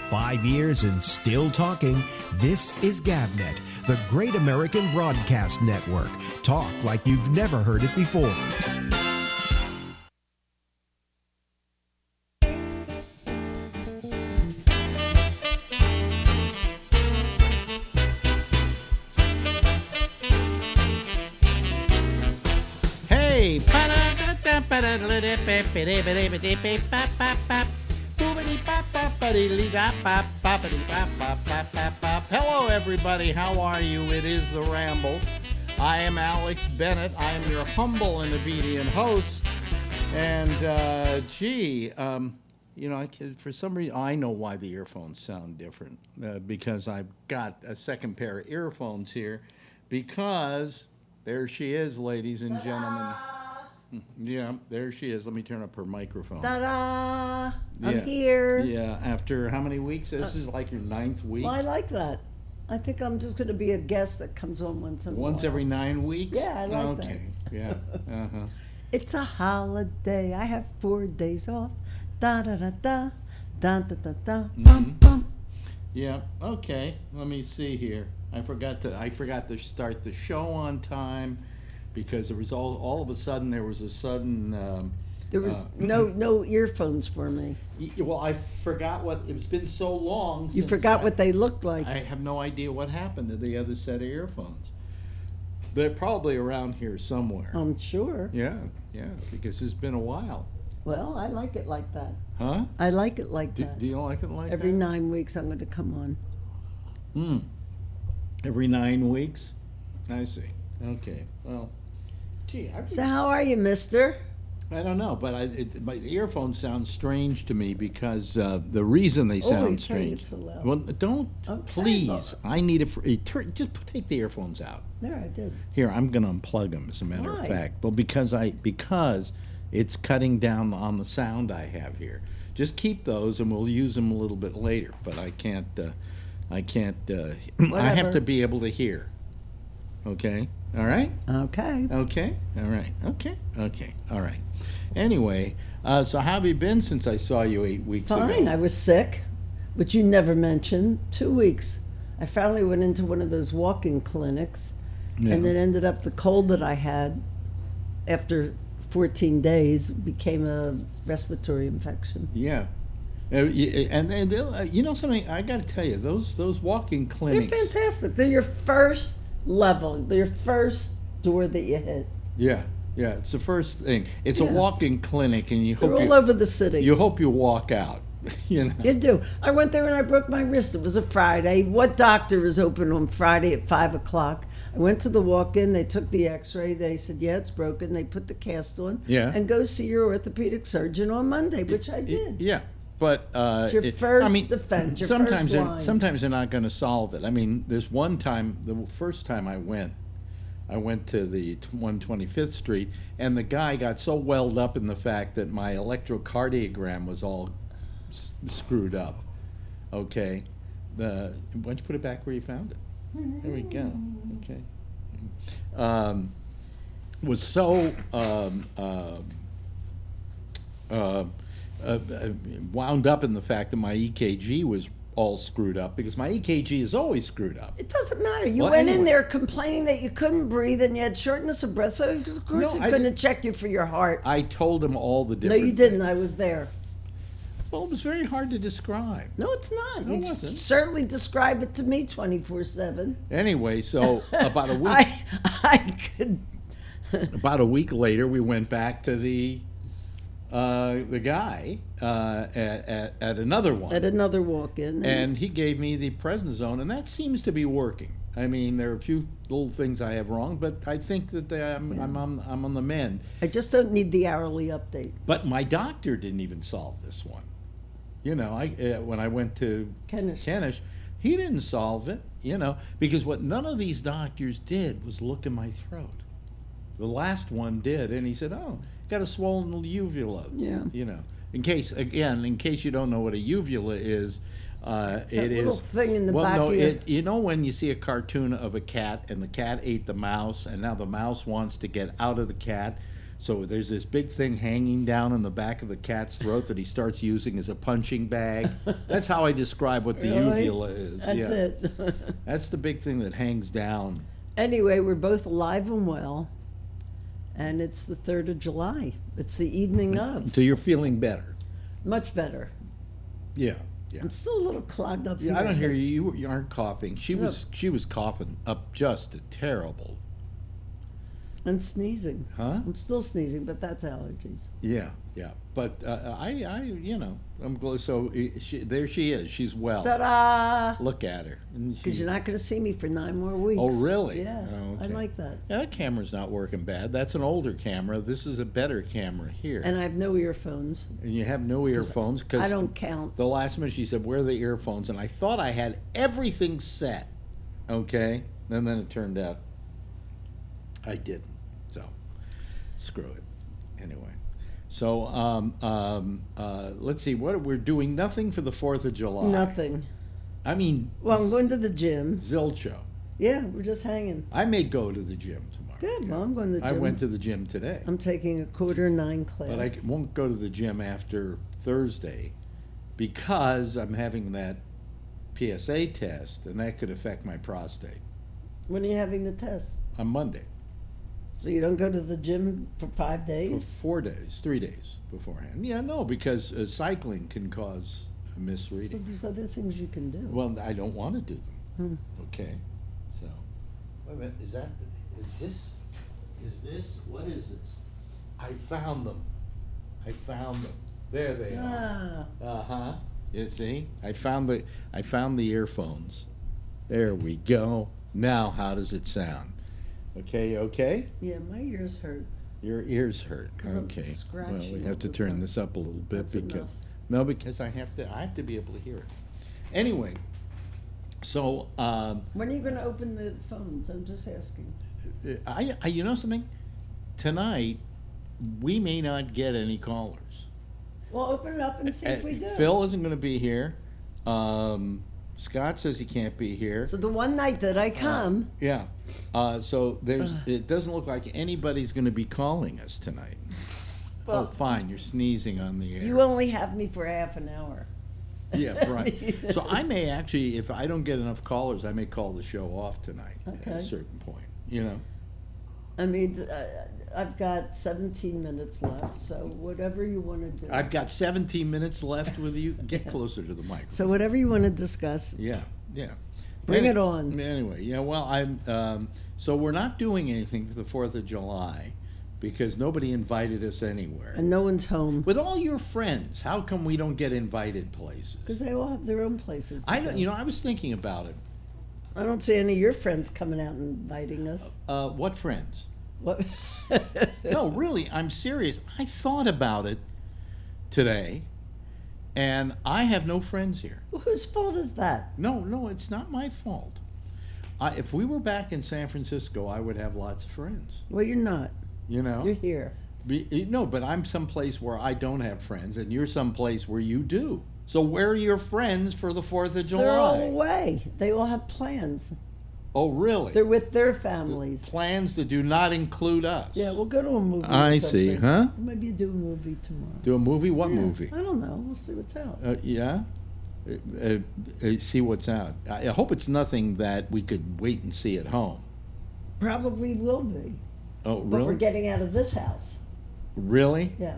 5 years and still talking. This is GabNet, the Great American Broadcast Network. Talk like you've never heard it before. Hey, hello, everybody. How are you? It is the Ramble. I am Alex Bennett. I am your humble and obedient host. And, for some reason, I know why the earphones sound different. Because I've got a second pair of earphones here. Because there she is, ladies and gentlemen. Yeah, there she is. Let me turn up her microphone. Ta-da! I'm here. Yeah, after how many weeks? This is like your 9th week? Well, I like that. I think I'm just going to be a guest that comes on once in a while. Once every 9 weeks? Yeah, I like that. Okay, yeah. Uh-huh. It's a holiday. I have 4 days off. Da-da-da-da. Da-da-da-da. Bum-bum. Yeah, okay. Let me see here. I forgot to start the show on time because there was all of a sudden there was a sudden there was no earphones for me. Well, I forgot it's been so long. You forgot what they looked like. I have no idea what happened to the other set of earphones. They're probably around here somewhere. I'm sure. Yeah, because it's been a while. Well, I like it like that. Huh? I like it like that. Do you like it like Every that? 9 weeks I'm going to come on. Every 9 weeks? I see. Okay. Well, gee. So how are you, mister? I don't know, but my earphones sound strange to me because the reason they sound strange. So loud. Well, don't. Okay, please. I need it. Just take the earphones out. There, I did. Here, I'm going to unplug them, as a matter Why? of fact. Well, because it's cutting down on the sound I have here. Just keep those, and we'll use them a little bit later. But I can't. I have to be able to hear. Okay? All right? Okay. Okay? All right. Okay? Okay. All right. Anyway, so how have you been since I saw you 8 weeks ago? Fine. I was sick, but you never mentioned. 2 weeks. I finally went into one of those walk-in clinics, and it ended up the cold that I had after 14 days became a respiratory infection. Yeah. And you know something, I got to tell you, those walk-in clinics. They're fantastic. They're your first level. They're your first door that you hit. Yeah, it's the first thing. It's a walk-in clinic, and They're all over the city. You hope you walk out. You do. I went there and I broke my wrist. It was a Friday. What doctor is open on Friday at 5 o'clock? I went to the walk-in. They took the x-ray. They said, yeah, it's broken. They put the cast on. Yeah. And go see your orthopedic surgeon on Monday, which I did. Yeah. But it's your first defense, your sometimes first line. Sometimes they're not going to solve it. I mean, there's one time, the first time I went to the 125th Street, and the guy got so welled up in the fact that my electrocardiogram was all screwed up. Okay, why don't you put it back where you found it? There we go. Okay. Was so wound up in the fact that my EKG was all screwed up, because my EKG is always screwed up. It doesn't matter. You went in there complaining that you couldn't breathe and you had shortness of breath, so of course it's going to check you for your heart. I told him all the different No, you didn't. things. I was there. Well, it was very hard to describe. No, it's not. No, it You wasn't. certainly describe it to me 24/7. Anyway, so about a week I could. about a week later, we went back to the guy at another one. At another walk-in. And he gave me the prednisone, and that seems to be working. I mean, there are a few little things I have wrong, but I think that I'm on the mend. I just don't need the hourly update. But my doctor didn't even solve this one. You know, when I went to Kenish, he didn't solve it, because what none of these doctors did was look in my throat. The last one did, and he said, "Oh, got a swollen uvula." Yeah. In case you don't know what a uvula is, it little is thing in the back of your... when you see a cartoon of a cat and the cat ate the mouse, and now the mouse wants to get out of the cat. So there's this big thing hanging down in the back of the cat's throat that he starts using as a punching bag. That's how I describe what the Really? uvula is. That's yeah. it. That's the big thing that hangs down. Anyway, we're both alive and well, and it's the 3rd of July. It's the evening of. So you're feeling better. Much better. Yeah. Yeah. I'm still a little clogged up. Yeah, I here, don't hear but- you. You aren't coughing. She No. was coughing up just a terrible. And sneezing. Huh? I'm still sneezing, but that's allergies. Yeah, yeah. But I'm glad. So there she is. She's well. Ta-da! Look at her. And Because she- you're not going to see me for 9 more weeks. Oh, really? Yeah, Oh, I okay. like that. Yeah, that camera's not working bad. That's an older camera. This is a better camera here. And I have no earphones. And you have no earphones because I don't count. the last minute she said, "Where are the earphones?" And I thought I had everything set. Okay, and then it turned out I didn't. So screw it. Anyway, so let's see. What we're doing? Nothing for the 4th of July. Nothing. I mean, Well, I'm going to the gym. zilcho. Yeah, we're just hanging. I may go to the gym tomorrow. Good. Well, I'm going to the I gym. went to the gym today. I'm taking a 8:45 class. But I won't go to the gym after Thursday because I'm having that PSA test, and that could affect my prostate When are you having the test? on Monday. So you don't go to the gym for 5 For days? 4 days, 3 days beforehand. Yeah, no, because cycling can cause a So misreading. there's other things you can do. Well, I don't want to do them. Hmm. Okay, so. Wait a minute, what is this? I found them. There they are. Ah, Uh-huh. You see? I found the earphones. There we go. Now how does it sound? Okay? yeah, my ears hurt. Your ears hurt. 'Cause I'm Okay. Well, scratching we all have to the turn time. this up a little bit That's because enough. no, because I have to be able to hear it. Anyway, so When are you going to open the phones? I'm just asking. I you know something? Tonight we may not get any callers. Well, open it up and see if we do. Phil isn't going to be here. Scott says he can't be here. So the one night that I come, Yeah. So it doesn't look like anybody's going to be calling us tonight. Well, oh, fine. You're sneezing on the air. you only have me for half an hour. Yeah, right. So I may actually, if I don't get enough callers, I may call the show off tonight at a Okay. certain point. You know. I mean, I've got 17 minutes left, so whatever you want to do. I've got 17 minutes left with you. Get closer to the microphone. So whatever you want to discuss, Yeah. Bring it on. Anyway, yeah. Well, so we're not doing anything for the 4th of July because nobody invited us anywhere. and no one's home With all your friends, how come we don't get invited places? because they all have their own places. To I go. don't. I was thinking about it. I don't see any of your friends coming out and inviting us. What friends? What? No, really, I'm serious. I thought about it today, and I have no friends here. Whose fault is that? No, it's not my fault. If we were back in San Francisco, I would have lots of friends. Well, you're not. You know? You're here. No, but I'm someplace where I don't have friends, and you're someplace where you do. So where are your friends for the 4th of July? They're all away. They all have plans. Oh, really? They're with their families. Plans that do not include us. Yeah, we'll go to a movie. I or see, something. huh? Maybe you do a movie tomorrow. Do a movie? What Yeah, movie? I don't know. We'll see what's out. Yeah? See what's out. I hope it's nothing that we could wait and see at home. Probably will be. Oh, But we're really? getting out of this house. Really? Yeah.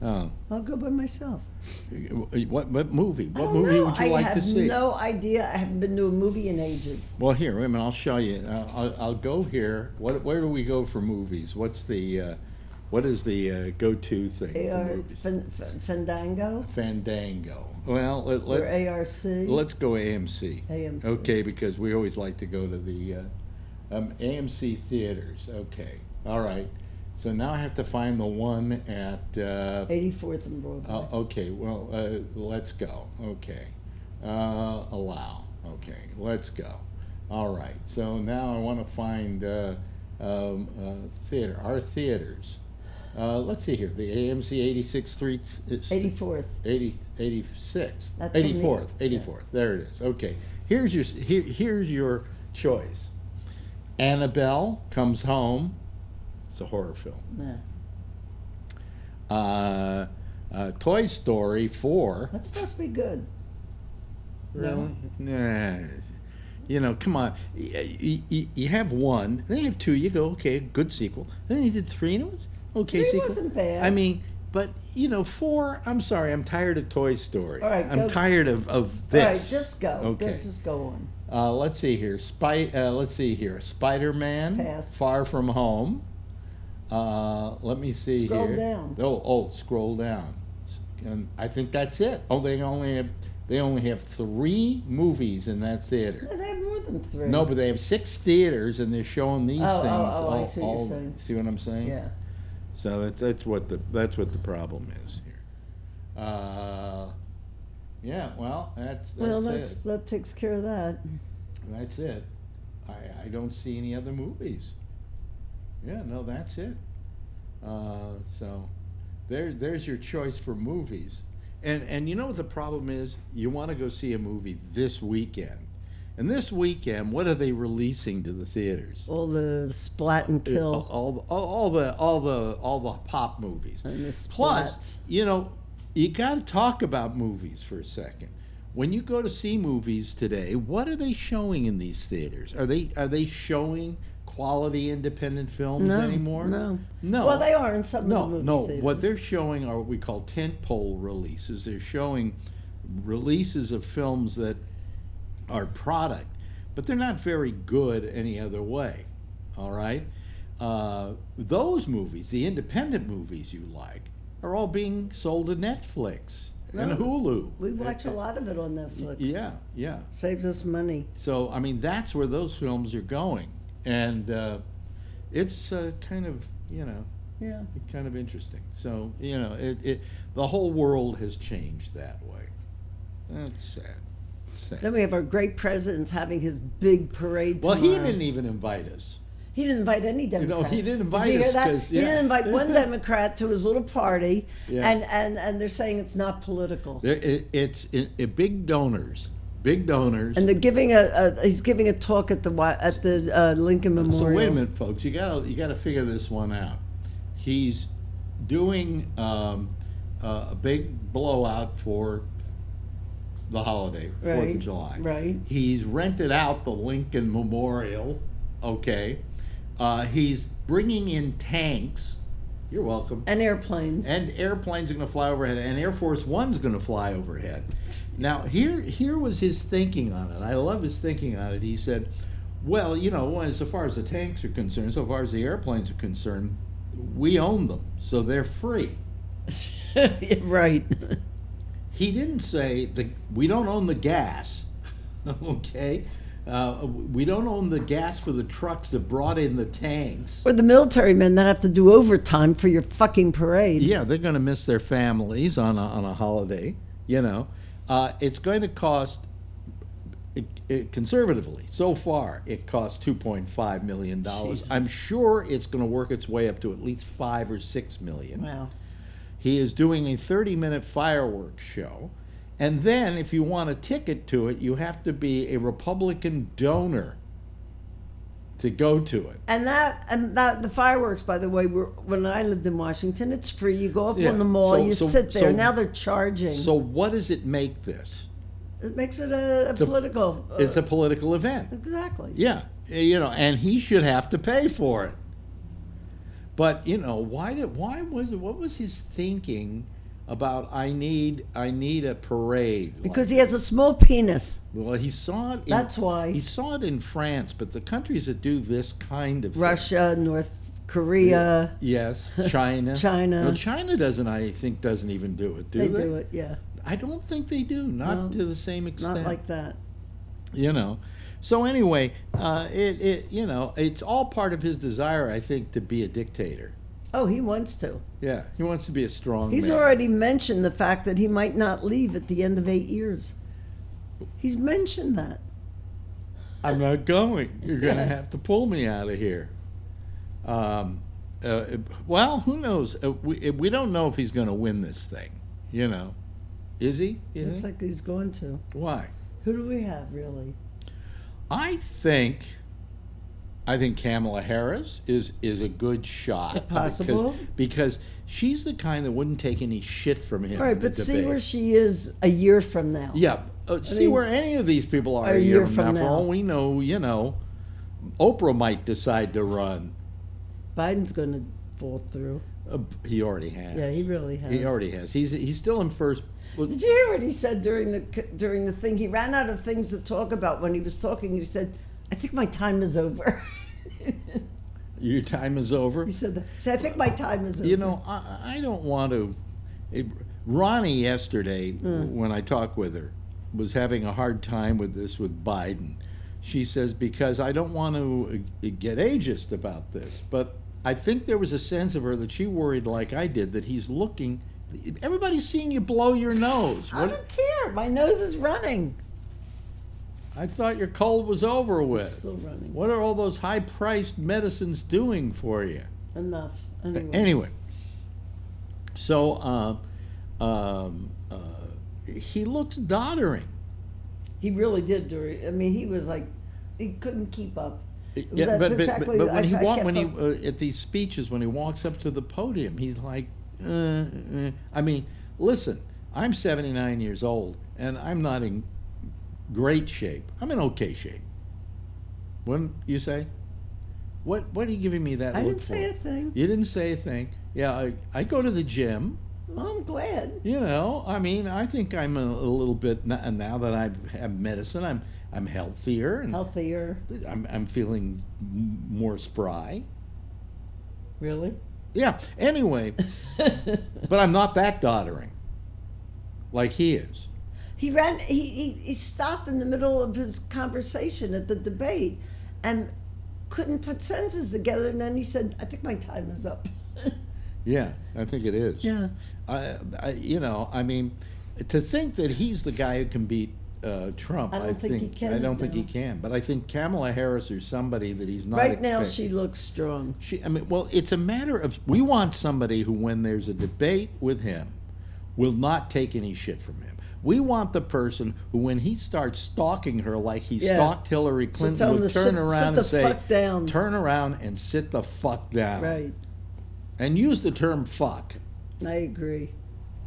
Oh. I'll go by myself. What movie? I What don't movie know. would you like to see? I have no idea. I haven't been to a movie in ages. Well, here, wait a minute. I'll show you. I'll go here. Where do we go for movies? What is the go-to thing for AR movies? Fandango Fandango. Well, or ARC. let's go AMC. AMC. Okay, because we always like to go to the AMC theaters. Okay, all right. So now I have to find the one at. 84th and Broadway. Okay, well, let's go. Okay, allow. Okay, let's go. All right. So now I want to find theater. Our theaters. Let's see here. The AMC 86th Street. 84th. 86th. That's in the- 84th. 84th. There it is. Okay. Here's your choice. Annabelle Comes Home. It's a horror film. Nah. Toy Story 4. That's supposed to be good. Really? Nah. You know, come on. You have 1, then you have 2. You go, okay, good sequel. Then you did 3, and it was okay 3 sequel. wasn't bad. I mean, but 4. I'm sorry, I'm tired of Toy Story. All right, I'm tired of this. All right, just go. Okay. Just go on. Let's see here. Spider-Man. Pass. Far From Home. Let me see Scroll here. down. Scroll down. And I think that's it. They only have 3 movies in that theater. They have more than 3. No, but they have 6 theaters, and they're showing these things. I see what you're saying. See what I'm saying? Yeah. So that's what the problem is here. Yeah. Well, that's it. That takes care of that. That's it. I don't see any other movies. Yeah, no, that's it. So there's your choice for movies. And you know what the problem is? You want to go see a movie this weekend. And this weekend, what are they releasing to the theaters? All the splat and kill. All the pop movies. And the Plus, splats. You got to talk about movies for a second. When you go to see movies today, what are they showing in these theaters? Are they showing quality independent films anymore? No. Well, they are in some of the movie theaters. What they're showing are what we call tentpole releases. They're showing releases of films that are product, but they're not very good any other way. All right? Those movies, the independent movies you like, are all being sold to Netflix and Hulu. We watch a lot of it on Netflix. Yeah. Saves us money. So, I mean, that's where those films are going. And it's kind of, kind of interesting. So, the whole world has changed that way. That's sad. Then we have our great president having his big parade tomorrow. Well, he didn't even invite us. He didn't invite any Democrats. He didn't invite Did you hear us that? He didn't invite one Democrat to his little party, and they're saying it's not political. It's big donors. Big donors. And they're giving he's giving a talk at the Lincoln Memorial. So wait a minute, folks. You gotta figure this one out. He's doing a big blowout for the holiday, 4th of July. Right. He's rented out the Lincoln Memorial. Okay. He's bringing in tanks. You're welcome. And airplanes. And airplanes are going to fly overhead, and Air Force One's going to fly overhead. Now, here was his thinking on it. I love his thinking on it. He said, well, as far as the tanks are concerned, so far as the airplanes are concerned, we own them, so they're free. Right. He didn't say we don't own the gas, okay? We don't own the gas for the trucks that brought in the tanks. Or the military men that have to do overtime for your fucking parade. Yeah, they're going to miss their families on a holiday. It's going to cost, conservatively, so far, it costs $2.5 million. Jesus. I'm sure it's going to work its way up to at least $5 or $6 million. Wow. He is doing a 30-minute fireworks show. And then, if you want a ticket to it, you have to be a Republican donor to go to it. And the fireworks, by the way, when I lived in Washington, it's free. You go up on the mall, you sit there. Now they're charging. So what does it make this? It makes it a political. It's a political event. Exactly. Yeah, and he should have to pay for it. But what was his thinking about I need a parade? Because he has a small penis. Well, he saw it. That's why. He saw it in France, but the countries that do this kind of Russia, thing, North Korea. Yes, China. China. No, China doesn't even do it, do they? They do it, yeah. I don't think they do, not to the same extent. Not like that. So anyway, it's all part of his desire, I think, to be a dictator. Oh, he wants to. Yeah, he wants to be a strong He's man. already mentioned the fact that he might not leave at the end of 8 years. He's mentioned that. I'm not going. You're going to have to pull me out of here. Well, who knows? We don't know if he's going to win this thing. Is he? Looks like he's going to. Why? Who do we have, really? I think I think Kamala Harris is a good shot. Possible. Because she's the kind that wouldn't take any shit from him. All right, in the but see debate. where she is a year from now. Yeah. See mean, where any of these people are a a year year from now. For now. all we know, Oprah might decide to run. Biden's going to fall through. He already has. Yeah, he really has. He already has. He's still in first. Did you hear what he said during the thing? He ran out of things to talk about when he was talking. He said, "I think my time is over." Your time is over. He said that. He said, "I think my time is over." I don't want to. Ronnie yesterday, when I talked with her, was having a hard time with this with Biden. She says, because I don't want to get ageist about this, but I think there was a sense of her that she worried, like I did, that he's looking. Everybody's seeing you blow your nose. I don't care. My nose is running. I thought your cold was over with. It's still running. What are all those high-priced medicines doing for you? Enough. Anyway, so he looks doddering. He really did he was like, he couldn't keep up. Yeah, That's but exactly- when he I kept at these speeches, when he walks up to the podium, he's like, I mean, listen, I'm 79 years old, and I'm not in great shape. I'm in okay shape. Wouldn't you say? What are you giving me that I look didn't say for? a thing. You didn't say a thing. Yeah, I go to the gym. Well, I'm glad. I mean, I think I'm a little bit now that I have medicine. I'm healthier and Healthier. I'm feeling more spry. Really? Yeah. Anyway, but I'm not that doddering, like he is. He ran. He stopped in the middle of his conversation at the debate, and couldn't put sentences together. And then he said, "I think my time is up." Yeah, I think it is. Yeah. I mean, to think that he's the guy who can beat Trump, I don't think he can, I don't think he no. can. But I think Kamala Harris is somebody that he's not. Right now, expecting. she looks strong. Well, it's a matter of we want somebody who, when there's a debate with him, will not take any shit from him. We want the person who, when he starts stalking her like he stalked Hillary tell Clinton, him will to turn sit around the and say, fuck down. "Turn around and sit the fuck down." Right. And use the term "fuck." I agree.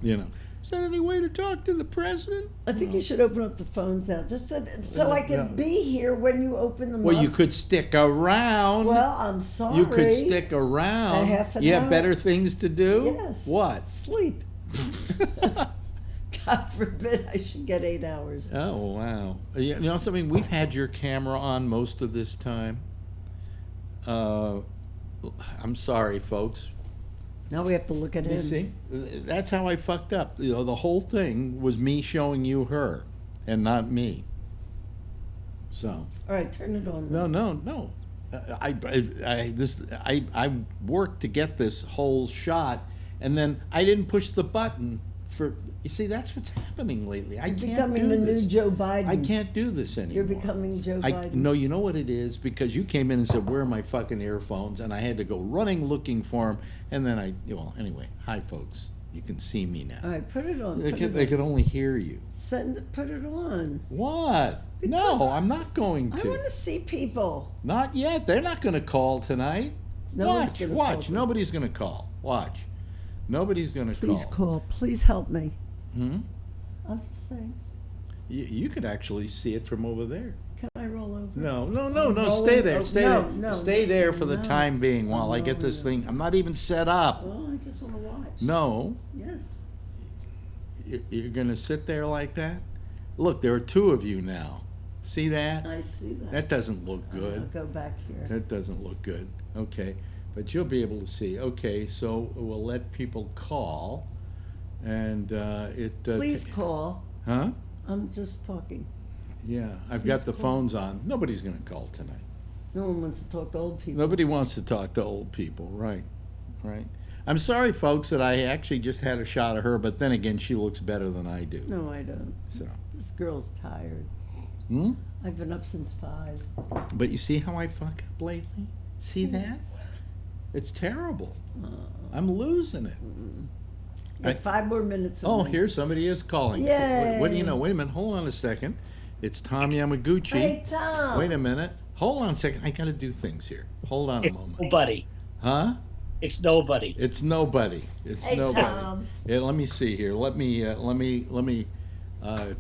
Is there any way to talk to the president? I think you should open up the phones now, just so I can be here when you open them up. Well, you could stick around. Well, I'm sorry. You could stick around. A half an You hour. have better things to do? Yes. What? Sleep. God forbid I should get 8 hours. Oh, wow. You know something? We've had your camera on most of this time. I'm sorry, folks. Now we have to look at You him. see? That's how I fucked up. The whole thing was me showing you her and not me. So. All right, turn it on. No. I worked to get this whole shot, and then I didn't push the button for. You see, that's what's happening lately. I You're can't becoming do the this. new Joe Biden. I can't do this anymore. You're becoming Joe Biden. No, you know what it is? Because you came in and said, "Where are my fucking earphones?" And I had to go running looking for them. And then anyway, hi folks. You can see me now. All right, put it on. They Put could it on. only hear you. Put it on. What? Because No, I'm not going I to. want to see people. Not yet. They're not going to call tonight. No one's Watch. gonna Watch. call. Nobody's going to call. Watch. Nobody's going to call. Please call. Please help me. Hmm? I'm just saying. You could actually see it from over there. Can I roll over? No. rolling- Stay there. oh, Stay no, there. no, Stay there for the no. time being while I I'm get this rolling thing. I'm not even set up. Oh, I just want to watch. No. Yes. You're going to sit there like that? Look, there are two of you now. See that? I see that. That doesn't look I'll good. go back here. That doesn't look good. Okay. But you'll be able to see. Okay, so we'll let people call. And Please call. Huh? I'm just talking. Yeah, I've Please got the call. phones on. Nobody's going to call tonight. No one wants to talk to old people. Nobody wants to talk to old people, right? Right. I'm sorry, folks, that I actually just had a shot of her, but then again, she looks better than I do. No, I don't. So, This girl's tired. hmm? I've been up since 5. But you see how I fuck up lately? See that? It's terrible. I'm losing it. Got 5 more minutes. Oh, me. here somebody is calling. Yay. What do you know? Wait a minute. Hold on a second. It's Tom Yamaguchi. Hey, Tom. Wait a minute. Hold on a second. I got to do things here. Hold on a It's moment. nobody. Huh? It's nobody. It's nobody. It's Hey, nobody. Tom. Yeah, let me see here. Let me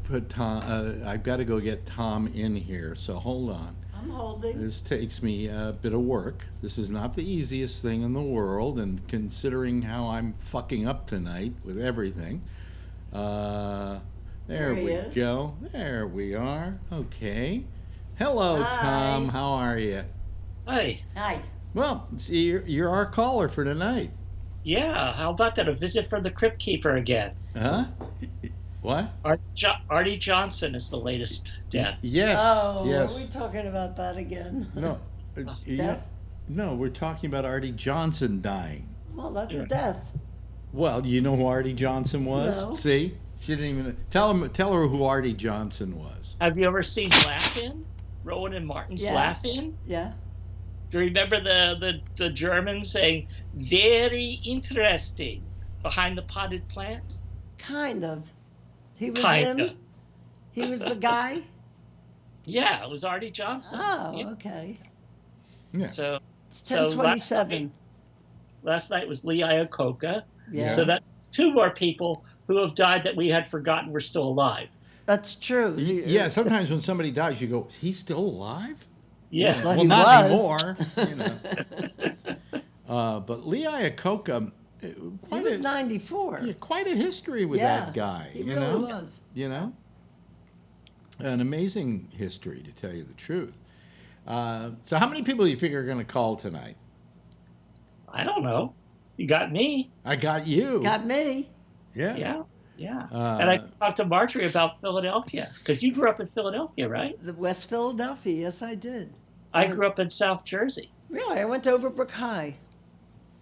put Tom. I've got to go get Tom in here. So hold on. I'm holding. This takes me a bit of work. This is not the easiest thing in the world, and considering how I'm fucking up tonight with everything. There There he we is. go. There we are. Okay. Hello, Hi. Tom. How are you? Hey, Hi. Well, see, you're our caller for tonight. yeah. How about that? A visit from the Crypt Keeper again. Huh? What? Artie Johnson is the latest death. Yes. Oh, yes. are we talking about that again? No. Death? No, we're talking about Artie Johnson dying. Well, that's a death. Well, you know who Artie Johnson was? No. See? She didn't even tell her who Artie Johnson was. Have you ever seen Laugh-In? Rowan and Martin's Yeah. Laugh-In? Yeah. Do you remember the Germans saying, very interesting, behind the potted plant? Kind of. He was Kinda. him? He was the guy? Yeah, it was Artie Johnson. Oh, Yeah. okay. Yeah. So It's So 10:27. last night was Lee Iacocca. Yeah. So that's two more people who have died that we had forgotten were still alive. That's true. Yeah, sometimes when somebody dies, you go, "He's still alive?" Yeah. Well, Well, he not was. anymore. You know. But Lee Iacocca, He was 94. quite a history with Yeah, that guy. He you really know, was. you know, an amazing history, to tell you the truth. So, how many people do you figure are going to call tonight? I don't know. You got me. I got you. Got me. Yeah. Yeah. Yeah. Uh, And I talked to Marjorie about Philadelphia because you grew up in Philadelphia, right? The West Philadelphia. Yes, I did. I grew up in South Jersey. Really? I went to Overbrook High.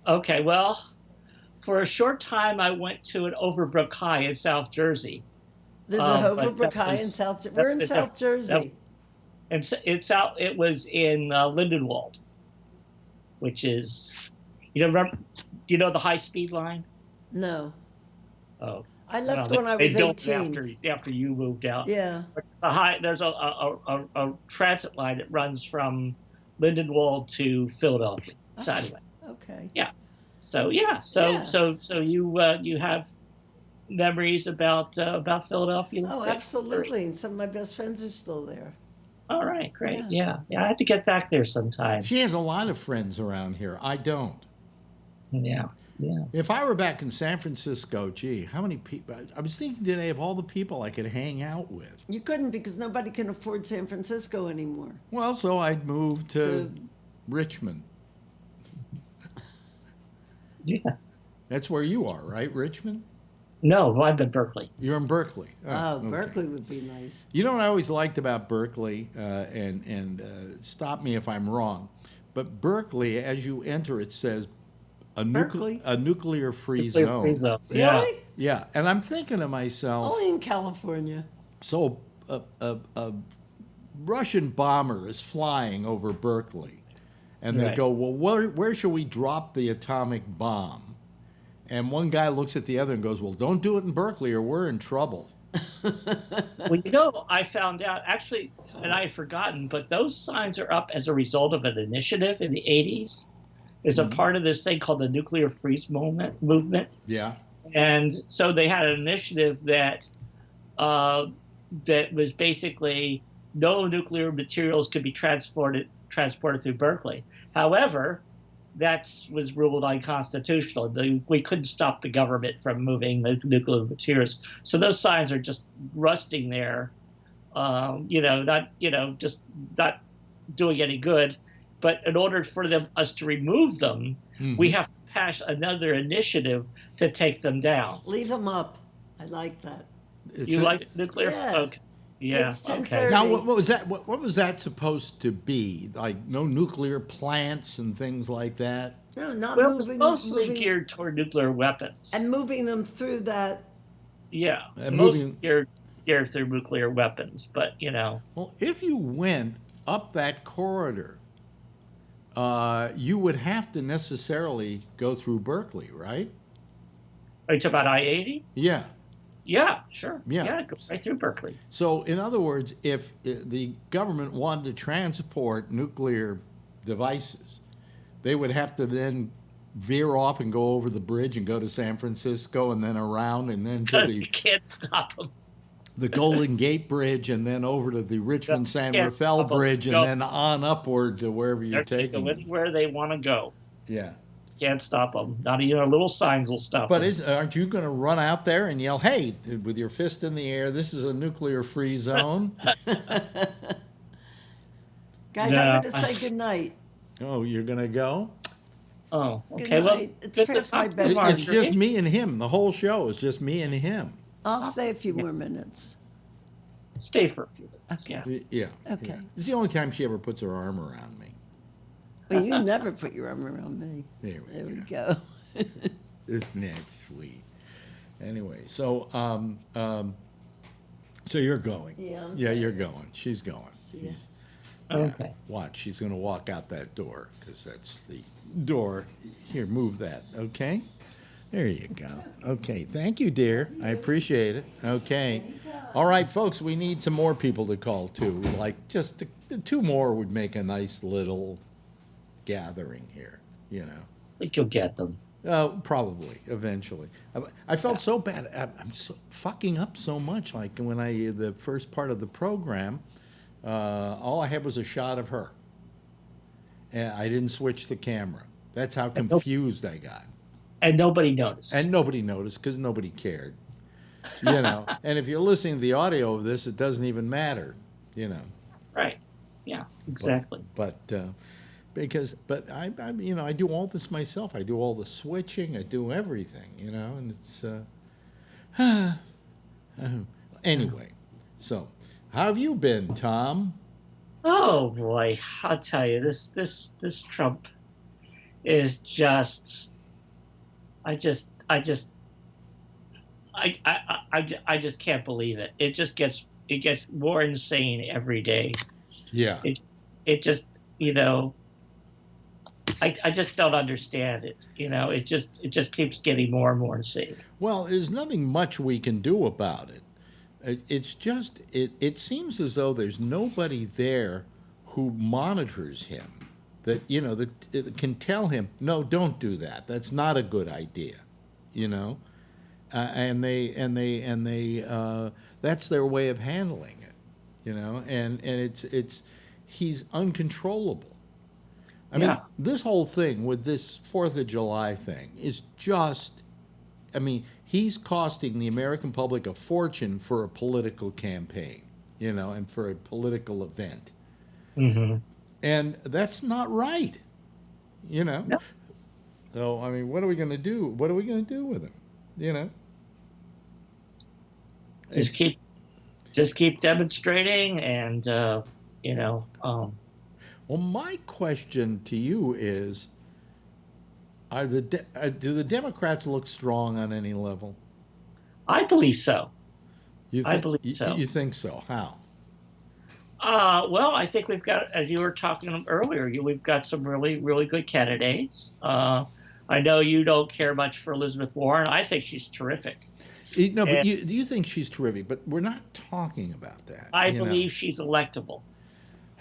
Okay, well, for a short time, I went to an Overbrook High in South Jersey. There's a But Overbrook that High in was- South Jersey. that- We're in that- South Jersey. And it's out. It was in Lindenwold, which is, you know the high speed line. No. Oh, I left well, when I they was built it 18. after you moved out. Yeah. There's a transit line that runs from Lindenwold to Philadelphia. So anyway, Okay. so Yeah. so you have memories about Philadelphia. Oh, absolutely. And some of my best friends are still there. All right, great. Yeah. I have to get back there sometime. She has a lot of friends around here. I don't. Yeah. If I were back in San Francisco, gee, how many people? I was thinking today of all the people I could hang out with. You couldn't because nobody can afford San Francisco anymore. Well, so I'd move to Richmond. Yeah. That's where you are, right, Richmond? No, I'm in Berkeley. You're in Berkeley. Oh, okay. Berkeley would be nice. You know what I always liked about Berkeley, and stop me if I'm wrong, but Berkeley, as you enter, it says a Berkeley? nuclear-free Free zone. zone. Yeah. Really? Yeah, and I'm thinking to myself, Only in California. so a Russian bomber is flying over Berkeley, and they Right. go, well, where should we drop the atomic bomb? And one guy looks at the other and goes, well, don't do it in Berkeley or we're in trouble. Well, I found out actually, and I had forgotten, but those signs are up as a result of an initiative in the 80s. It's a part of this thing called the Nuclear Freeze movement. Yeah. And so they had an initiative that was basically no nuclear materials could be transported through Berkeley. However, that was ruled unconstitutional. We couldn't stop the government from moving the nuclear materials. So those signs are just rusting there, just not doing any good. But in order for us to remove them, we have to pass another initiative to take them down. Leave them up. I like that. You like nuclear? Yeah. Okay. Yeah. It's Okay. 10:30. Now, what was that? What was that supposed to be? Like no nuclear plants and things like that? No, not Well, it was moving. mostly moving geared toward nuclear weapons. and moving them through that. Yeah, And mostly moving- geared through nuclear weapons. But Well, if you went up that corridor, you would have to necessarily go through Berkeley, right? are you talking about I-80? Yeah. Yeah, sure. Yeah. Yeah, it goes right through Berkeley. So, in other words, if the government wanted to transport nuclear devices, they would have to then veer off and go over the bridge and go to San Francisco and then around and then to Because you can't stop them. the Golden Gate Bridge and then over to the Richmond San Can't Rafael stop 'em. Bridge and No. then on upward to wherever you're They're taking going them. where they want to go. Yeah. Can't stop them. Not even little signs will stop But them. aren't you going to run out there and yell, "Hey," with your fist in the air, "This is a nuclear-free zone"? Guys, No. I'm going to say goodnight. Oh, you're going to go? Oh, Good okay. Well, night. It's good to past my talk to you, bedtime. It's Marjorie. just me and him. The whole show is just me and him. I'll stay a few more minutes. Stay for a few minutes. Okay. Yeah. Okay. Yeah. It's the only time she ever puts her arm around me. Well, you never put your arm around me. There There we we go. Isn't that sweet? Anyway, so so you're going. Yeah, I'm Yeah, you're going. She's going. See ya. She's- Okay. Watch, she's going to walk out that door because that's the door. Here, move that. Okay. There you go. Okay. Thank you, dear. I appreciate it. Okay. All right, folks. We need some more people to call too. Like just two more would make a nice little gathering here. You know. I think you'll get them. Probably eventually. I felt so bad. I'm so fucking up so much. Like when the first part of the program, all I had was a shot of her, and I didn't switch the camera. That's how confused I got. And nobody noticed. And nobody noticed because nobody cared. You know. And if you're listening to the audio of this, it doesn't even matter. You know. Right. Yeah, exactly. But I you know, I do all this myself. I do all the switching. I do everything. You know, and it's anyway. So, how have you been, Tom? Oh boy, I'll tell you, this Trump is just I just can't believe it. It gets more insane every day. Yeah. It just, you know, I just don't understand it. You know, it just keeps getting more and more insane. Well, there's nothing much we can do about it. It's just it seems as though there's nobody there who monitors him that you know that can tell him no, don't do that. That's not a good idea. You know, and they that's their way of handling it. You know, and it's he's uncontrollable. I mean, this whole thing with this 4th of July thing is just, I mean, he's costing the American public a fortune for a political campaign, you know, and for a political event. Mm-hmm. And that's not right, you know. No. So, I mean, what are we going to do? What are we going to do with him, you know? Just keep demonstrating, and you know. Well, my question to you is, do the Democrats look strong on any level? I believe so. I believe so. You think so? How? Well, I think we've got, as you were talking earlier, we've got some really, really good candidates. I know you don't care much for Elizabeth Warren. I think she's terrific. No, but you think she's terrific, but we're not talking about that. I believe she's electable.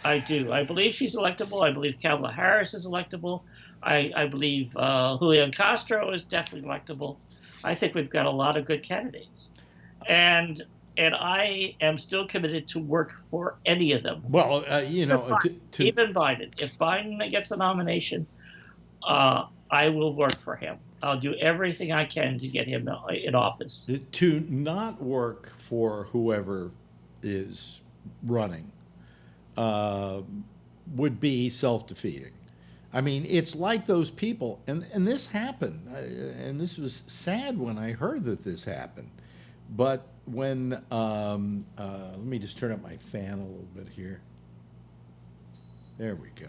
I do. I believe she's electable. I believe Kamala Harris is electable. I believe Julian Castro is definitely electable. I think we've got a lot of good candidates. And I am still committed to work for any of them. Well, you know, even Biden. If Biden gets a nomination, I will work for him. I'll do everything I can to get him in office. To not work for whoever is running would be self-defeating. I mean, it's like those people, and this happened, and this was sad when I heard that this happened. But when, let me just turn up my fan a little bit here. There we go.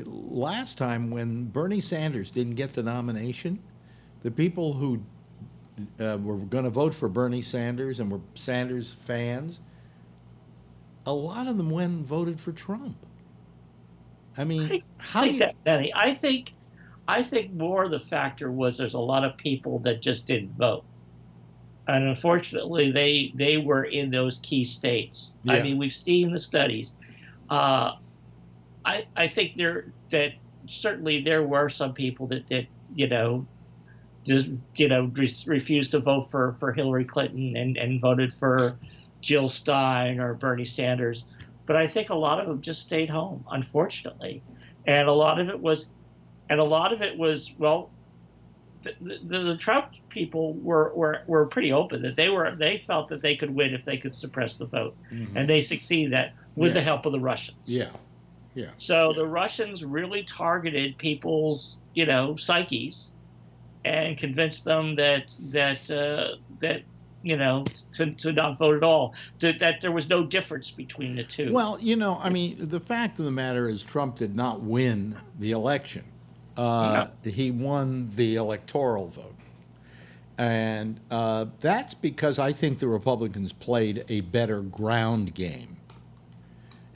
Last time when Bernie Sanders didn't get the nomination, the people who were going to vote for Bernie Sanders and were Sanders fans, a lot of them went and voted for Trump. I mean, I think more the factor was there's a lot of people that just didn't vote. And unfortunately, they were in those key states. I Yeah. mean, we've seen the studies. Uh, I think that certainly there were some people that just refused to vote for Hillary Clinton and voted for Jill Stein or Bernie Sanders. But I think a lot of them just stayed home, unfortunately, and a lot of it was well, the Trump people were pretty open that they felt that they could win if they could suppress the vote, and they succeeded that with the Yeah. help of the Russians. Yeah. Yeah. So the Russians really targeted people's psyches and convinced them that to not vote at all, that there was no difference between the two. Well, I mean, the fact of the matter is Trump did not win the election. Yeah. He won the electoral vote. And that's because I think the Republicans played a better ground game.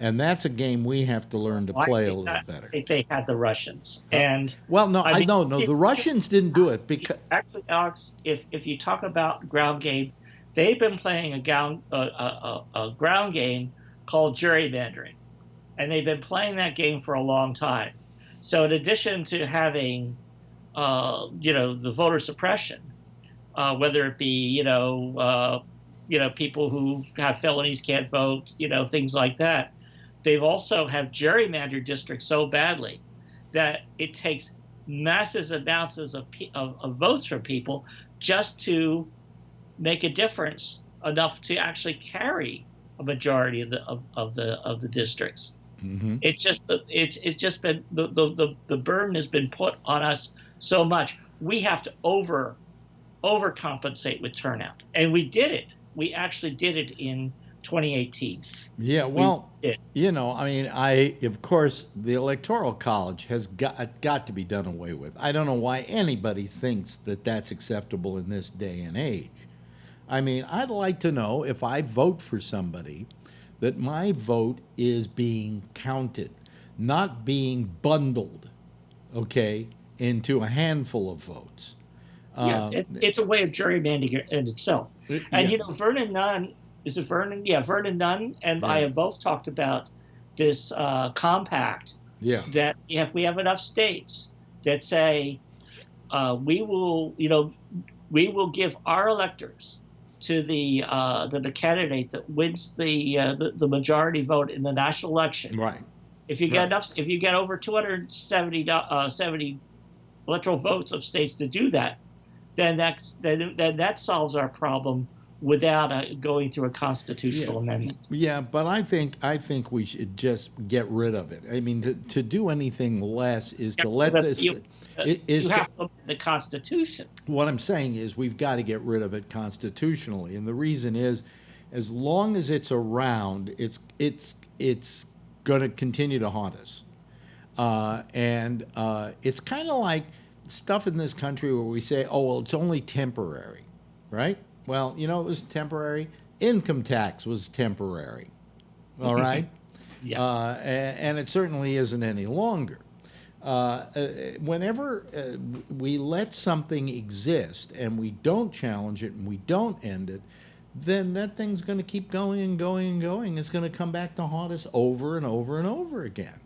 And that's a game we have to learn to play a little better. I think they had the Russians, and Well, no, I mean, no. The Russians didn't do it because actually, Alex, if you talk about ground game, they've been playing a ground game called gerrymandering, and they've been playing that game for a long time. So in addition to having the voter suppression, whether it be people who have felonies can't vote, things like that, they've also have gerrymandered districts so badly that it takes massive amounts of votes from people just to make a difference enough to actually carry a majority of the districts. It's just been the burden has been put on us so much. We have to overcompensate with turnout, and we did it. We actually did it in 2018. Yeah, well, I mean, of course, the Electoral College has got to be done away with. I don't know why anybody thinks that that's acceptable in this day and age. I mean, I'd like to know if I vote for somebody that my vote is being counted, not being bundled, okay, into a handful of votes. Yeah, it's a way of gerrymandering in itself. And Vernon Nunn, is it Vernon? Yeah, Vernon Nunn and I have both talked about this compact. Yeah. That if we have enough states that say we will give our electors to the candidate that wins the majority vote in the national election. Right. If you get if you get over 270 electoral votes of states to do that, then that solves our problem without going through a constitutional amendment. Yeah, but I think we should just get rid of it. I mean, to do anything less is to let this. You have to look at the Constitution. What I'm saying is we've got to get rid of it constitutionally, and the reason is, as long as it's around, it's going to continue to haunt us, and it's kind of like stuff in this country where we say, "Oh, well, it's only temporary," right? Well, it was temporary. Income tax was temporary, all right? Yeah. And it certainly isn't any longer. Whenever we let something exist and we don't challenge it and we don't end it, then that thing's going to keep going and going and going. It's going to come back to haunt us over and over and over again.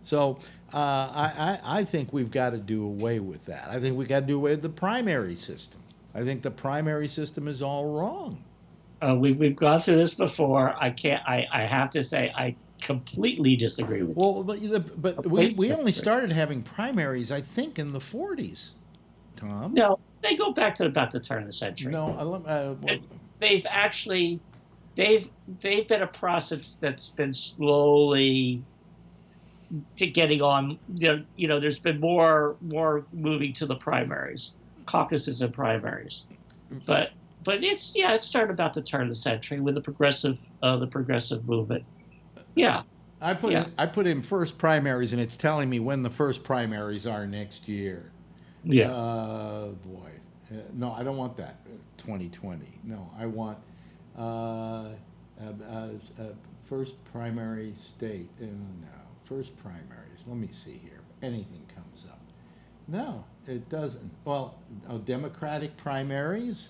So I think we've got to do away with that. I think we've got to do away with the primary system. I think the primary system is all wrong. We've gone through this before. I have to say I completely disagree with you. Well, but we only started having primaries, I think, in the 40s, Tom. No, they go back to about the turn of the century. No, they've been a process that's been slowly getting on. There's been more moving to the primaries, caucuses and primaries, but it started about the turn of the century with the progressive movement. Yeah. I put in first primaries, and it's telling me when the first primaries are next year. Yeah. Boy. No, I don't want that. 2020. No, I want first primary state. No, first primaries. Let me see here. Anything comes up. No, it doesn't. Well, Democratic primaries.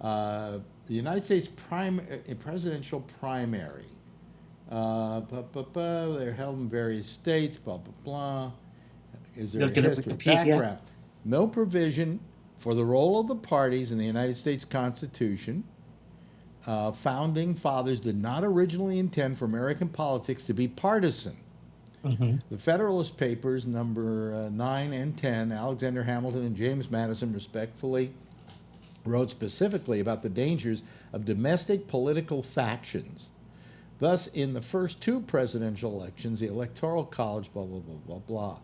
The United States presidential primary. They're held in various states, blah, blah, blah. Is there a Look at history? Wikipedia. Background. No provision for the role of the parties in the United States Constitution. Founding fathers did not originally intend for American politics to be partisan. The Federalist Papers, number 9 and 10, Alexander Hamilton and James Madison, respectfully, wrote specifically about the dangers of domestic political factions. Thus, in the first 2 presidential elections, the Electoral College, blah, blah, blah, blah, blah.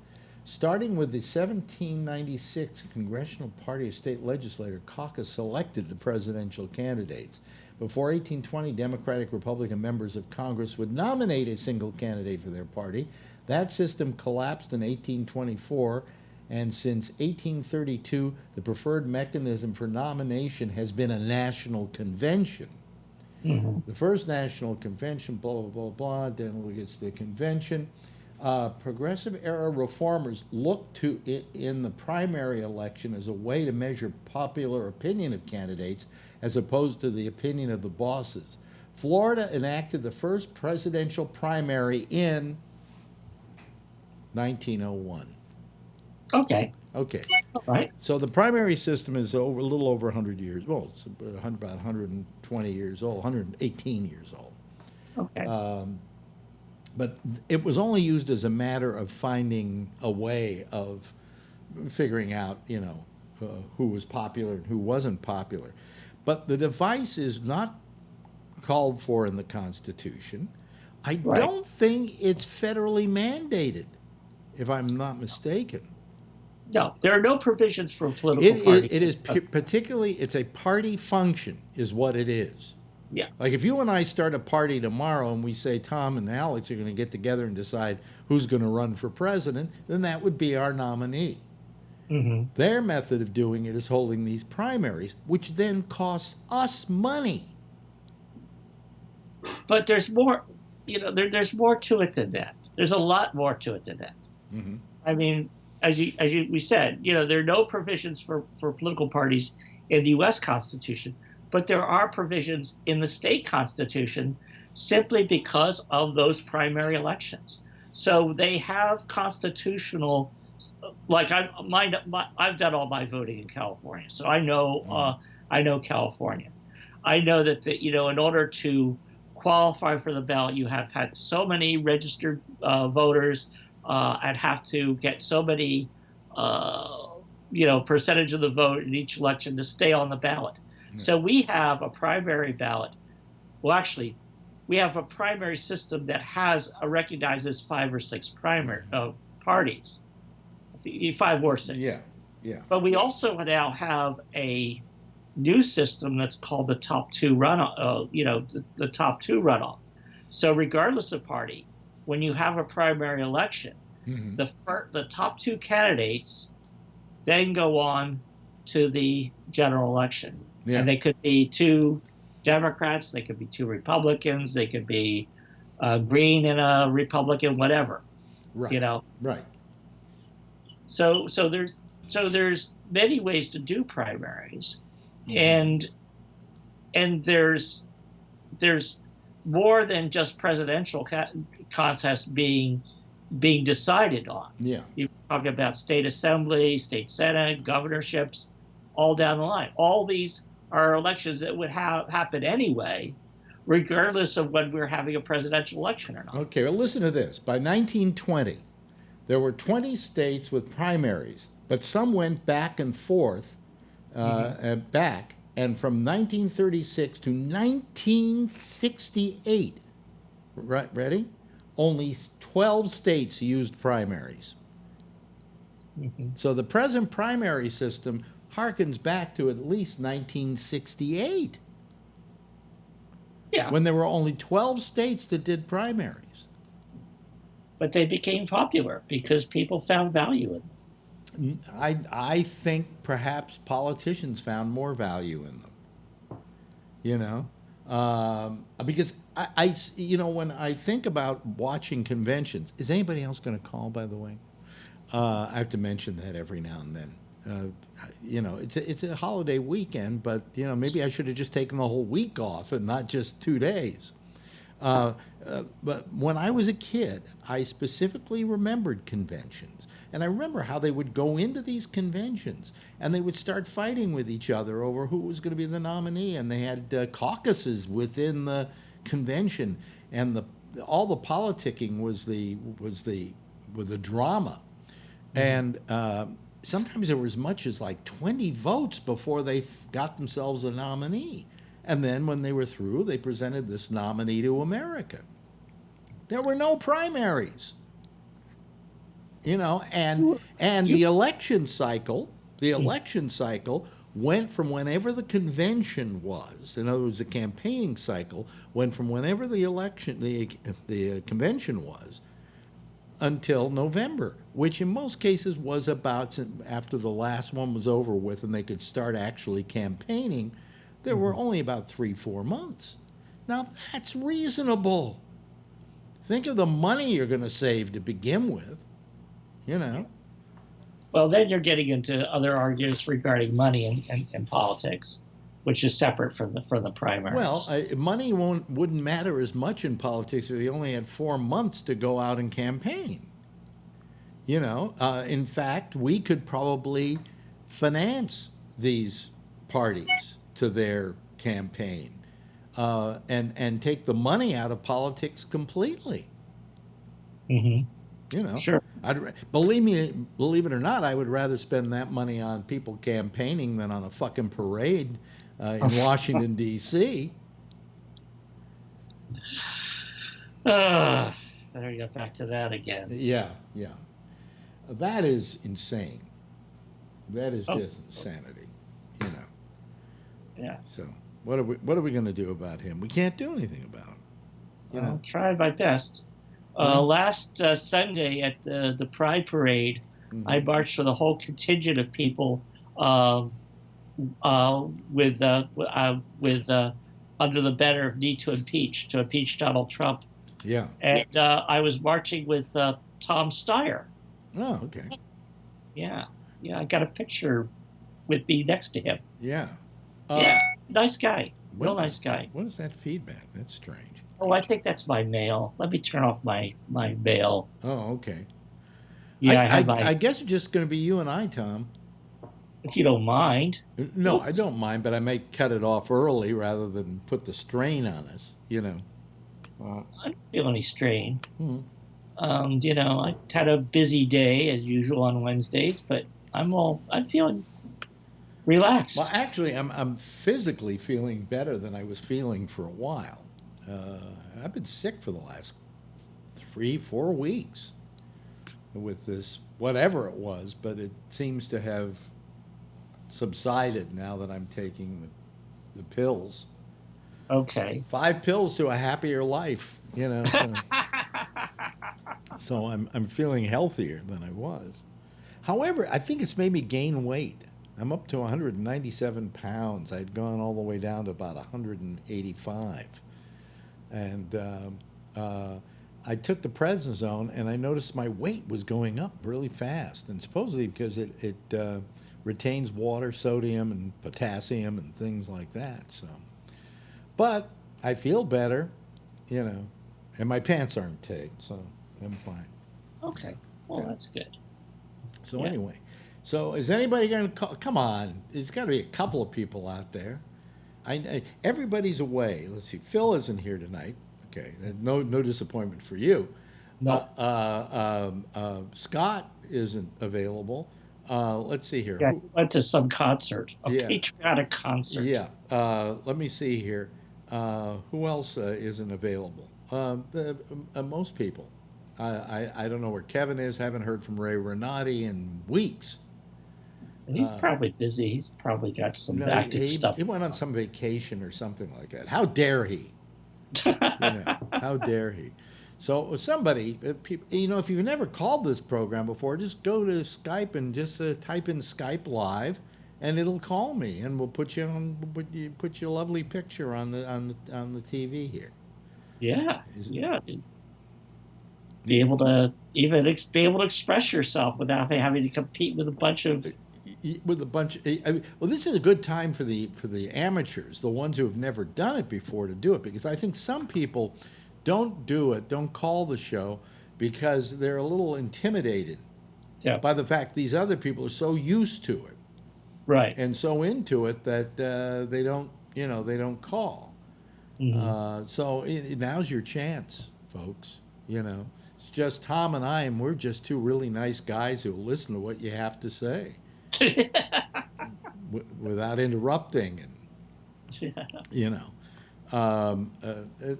Starting with the 1796 Congressional Party of State Legislature caucus selected the presidential candidates. Before 1820, Democratic Republican members of Congress would nominate a single candidate for their party. That system collapsed in 1824, and since 1832, the preferred mechanism for nomination has been a national convention. The first national convention, blah, blah, blah, blah, delegates the convention. Progressive era reformers looked to it in the primary election as a way to measure popular opinion of candidates as opposed to the opinion of the bosses. Florida enacted the first presidential primary in 1901. Okay. Okay. All right. So the primary system is a little over 100 years. Well, it's about 120 years old, 118 years old. Okay. But it was only used as a matter of finding a way of figuring out, who was popular and who wasn't popular. But the device is not called for in the Constitution. I don't think it's federally mandated, if I'm not mistaken. No, there are no provisions for political parties. It is particularly, it's a party function is what it is. Yeah. Like if you and I start a party tomorrow and we say Tom and Alex are going to get together and decide who's going to run for president, then that would be our nominee. Their method of doing it is holding these primaries, which then costs us money. But there's more, there's more to it than that. There's a lot more to it than that. I mean, as we said, there are no provisions for political parties in the U.S. Constitution, but there are provisions in the state constitution simply because of those primary elections. So they have constitutional, like I've done all my voting in California, so I know California. I know that in order to qualify for the ballot, you have had so many registered voters and have to get so many percentage of the vote in each election to stay on the ballot. So we have a primary ballot. Well, actually, we have a primary system that recognizes 5 or 6 primary parties, 5 or 6. Yeah. But we also now have a new system that's called the top 2 runoff. The top 2 runoff. So regardless of party, when you have a primary election, the top 2 candidates then go on to the general election. And they could be 2 Democrats, they could be 2 Republicans, they could be Green and a Republican, whatever. Right. Right. So there's many ways to do primaries, and there's more than just presidential contests being decided on. Yeah. You're talking about state assembly, state senate, governorships, all down the line. All these are elections that would happen anyway, regardless of when we're having a presidential election or not. Okay, well, listen to this. By 1920, there were 20 states with primaries, but some went back and forth, and from 1936 to 1968, right, ready? Only 12 states used primaries. So the present primary system harkens back to at least 1968. Yeah. When there were only 12 states that did primaries. But they became popular because people found value in them. I think perhaps politicians found more value in them. Because I when I think about watching conventions, is anybody else going to call, by the way? I have to mention that every now and then. it's a holiday weekend, but maybe I should have just taken the whole week off and not just 2 days. But when I was a kid, I specifically remembered conventions. And I remember how they would go into these conventions and they would start fighting with each other over who was going to be the nominee. And they had caucuses within the convention, and all the politicking was the drama. And sometimes there were as much as like 20 votes before they got themselves a nominee. And then when they were through, they presented this nominee to America. There were no primaries. And the election cycle went from whenever the convention was. In other words, the campaigning cycle went from whenever the convention was until November, which in most cases was about after the last one was over with and they could start actually campaigning. There were only about 3-4 months. Now that's reasonable. Think of the money you're going to save to begin with. Well, then you're getting into other arguments regarding money and politics, which is separate from the primaries. Well, money wouldn't matter as much in politics if you only had 4 months to go out and campaign. In fact, we could probably finance these parties to their campaign and take the money out of politics completely. Sure. Believe it or not, I would rather spend that money on people campaigning than on a fucking parade in Washington, D.C. Better get back to that again. Yeah. That is insane. That is just insanity, Yeah. So what are we going to do about him? We can't do anything about him. I'll try my best. Last Sunday at the Pride Parade, I marched with a whole contingent of people with under the banner of need to impeach Donald Trump. Yeah. And I was marching with Tom Steyer. Oh, okay. Yeah, I got a picture with me next to him. Yeah. Nice guy. Real nice guy. What is that feedback? That's strange. Oh, I think that's my mail. Let me turn off my mail. Oh, okay. Yeah, I guess it's just going to be you and I, Tom. If you don't mind. No, Oops. I don't mind, but I might cut it off early rather than put the strain on us, I don't feel any strain. I had a busy day as usual on Wednesdays, but I'm feeling relaxed. Well, actually, I'm physically feeling better than I was feeling for a while. I've been sick for the last 3-4 weeks with this, whatever it was, but it seems to have subsided now that I'm taking the pills. Okay. 5 pills to a happier life, So I'm feeling healthier than I was. However, I think it's made me gain weight. I'm up to 197 pounds. I'd gone all the way down to about 185. And I took the prednisone, and I noticed my weight was going up really fast. And supposedly because it retains water, sodium, and potassium, and things like that. So, but I feel better, and my pants aren't tagged, so I'm fine. Okay. Well, that's good. So anyway, so is anybody going to call? Come on, there's got to be a couple of people out there. Everybody's away. Let's see. Phil isn't here tonight. Okay, no disappointment for you. No. Scott isn't available. Let's see here. Yeah, went to some concert, patriotic concert. Yeah. Let me see here. Who else isn't available? Most people. I don't know where Kevin is. Haven't heard from Ray Renati in weeks. He's probably busy. He's probably got some active stuff. He went on some vacation or something like that. How dare he? How dare he? So somebody, if you've never called this program before, just go to Skype and just type in Skype Live, and it'll call me, and we'll put your lovely picture on the TV here. Yeah, Be able to express yourself without having to compete with a bunch of with a bunch. I mean, well, this is a good time for the amateurs, the ones who have never done it before, to do it, because I think some people don't do it, don't call the show, because they're a little intimidated by the fact these other people are so used to it, Right. and so into it that they don't, they don't call. So now's your chance, folks. It's just Tom and I, and we're just two really nice guys who listen to what you have to say without interrupting, and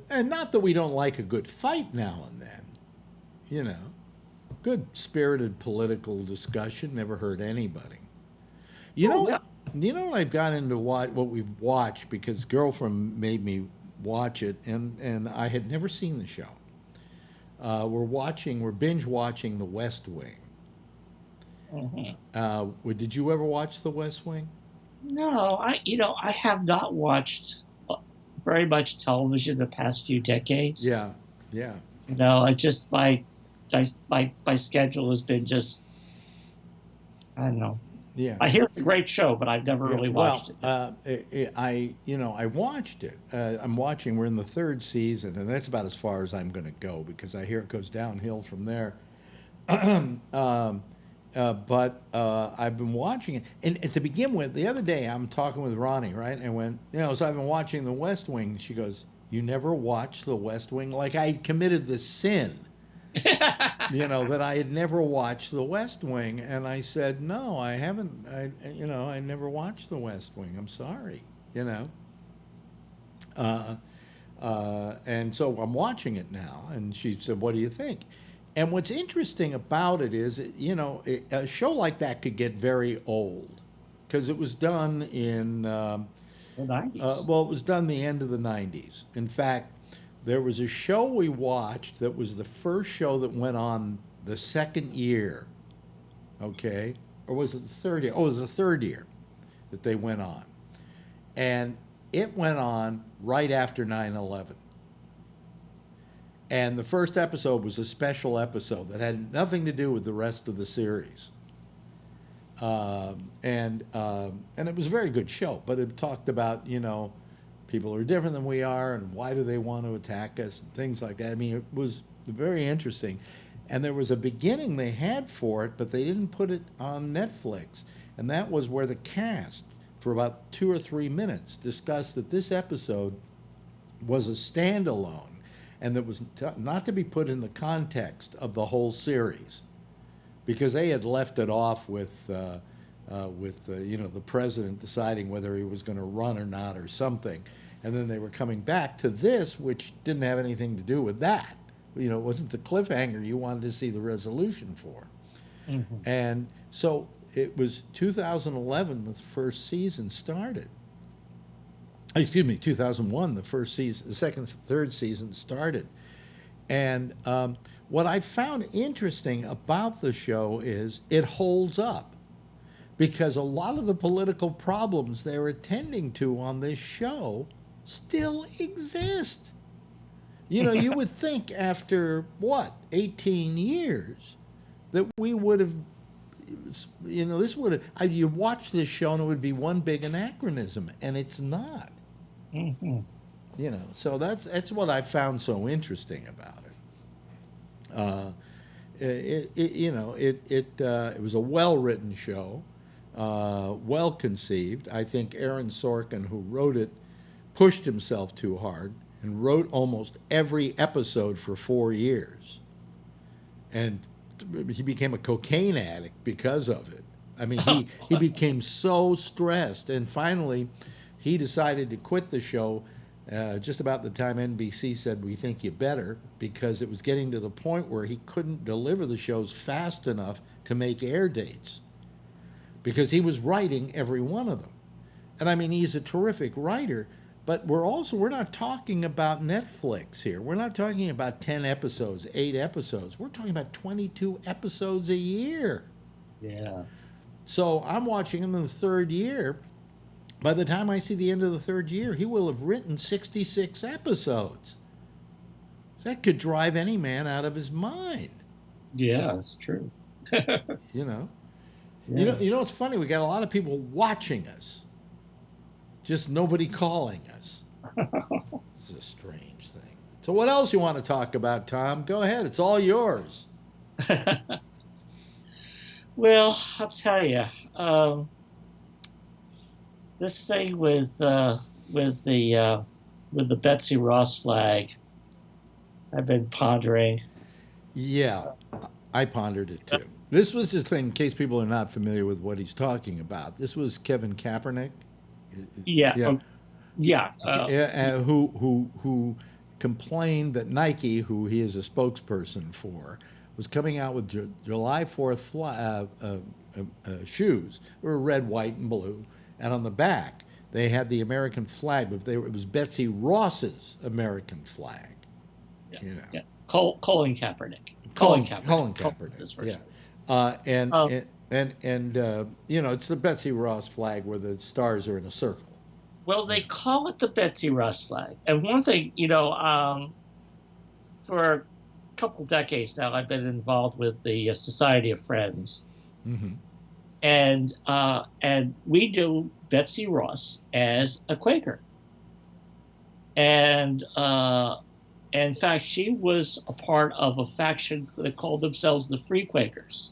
and not that we don't like a good fight now and then. Good spirited political discussion never hurt anybody. What I've got into what we've watched, because girlfriend made me watch it, and I had never seen the show. We're binge watching The West Wing. Did you ever watch The West Wing? No, I have not watched very much television the past few decades. Yeah. I just my schedule has been just, I don't know. Yeah. I hear it's a great show, but I've never really watched it. I watched it. I'm watching. We're in the 3rd season, and that's about as far as I'm going to go, because I hear it goes downhill from there. But I've been watching it, and to begin with, the other day I'm talking with Ronnie, right? And when so I've been watching The West Wing. She goes, "You never watched The West Wing?" Like I committed the sin. That I had never watched The West Wing, and I said, "No, I haven't. I never watched The West Wing. I'm sorry." And so I'm watching it now, and she said, "What do you think?" And what's interesting about it is, a show like that could get very old, because it was done in the 90s. Well, it was done the end of the 90s. In fact, there was a show we watched that was the first show that went on the 2nd year, okay? Or was it the 3rd year? Oh, it was the 3rd year that they went on. And it went on right after 9/11. And the first episode was a special episode that had nothing to do with the rest of the series. And it was a very good show, but it talked about, people are different than we are, and why do they want to attack us, and things like that. I mean, it was very interesting. And there was a beginning they had for it, but they didn't put it on Netflix. And that was where the cast, for about 2 or 3 minutes, discussed that this episode was a standalone, and that was not to be put in the context of the whole series, because they had left it off with the president deciding whether he was going to run or not or something, and then they were coming back to this, which didn't have anything to do with that. It wasn't the cliffhanger you wanted to see the resolution for. And so it was 2011 the first season started. Excuse me, 2001 the first season, the 2nd, 3rd season started. And what I found interesting about the show is it holds up, because a lot of the political problems they're attending to on this show still exist. You would think after, 18 years, that we would have, this would have, you watch this show and it would be one big anachronism, and it's not. So that's what I found so interesting about it. It was a well-written show, well-conceived. I think Aaron Sorkin, who wrote it, pushed himself too hard and wrote almost every episode for 4 years. And he became a cocaine addict because of it. I mean, he became so stressed, and finally he decided to quit the show just about the time NBC said, "We think you better," because it was getting to the point where he couldn't deliver the shows fast enough to make air dates, because he was writing every one of them. And I mean, he's a terrific writer, but we're not talking about Netflix here. We're not talking about 10 episodes, 8 episodes. We're talking about 22 episodes a year. Yeah. So I'm watching him in the 3rd year. By the time I see the end of the 3rd year, he will have written 66 episodes. That could drive any man out of his mind. Yeah, that's true. You know, it's funny. We got a lot of people watching us, just nobody calling us. This is a strange thing. So, what else you want to talk about, Tom? Go ahead. It's all yours. Well, I'll tell you, this thing with the Betsy Ross flag, I've been pondering. Yeah, I pondered it too. This was the thing, in case people are not familiar with what he's talking about. This was Kevin Kaepernick. Yeah, yeah. Who complained that Nike, who he is a spokesperson for, was coming out with July 4th shoes. They were red, white, and blue, and on the back they had the American flag, but it was Betsy Ross's American flag. Yeah, you know. Yeah. Colin Kaepernick. Colin Kaepernick. Yeah. You know, it's the Betsy Ross flag where the stars are in a circle. Well, they call it the Betsy Ross flag. And one thing, you know, for a couple decades now, I've been involved with the Society of Friends. Mm-hmm. And we do Betsy Ross as a Quaker. And in fact, she was a part of a faction that called themselves the Free Quakers.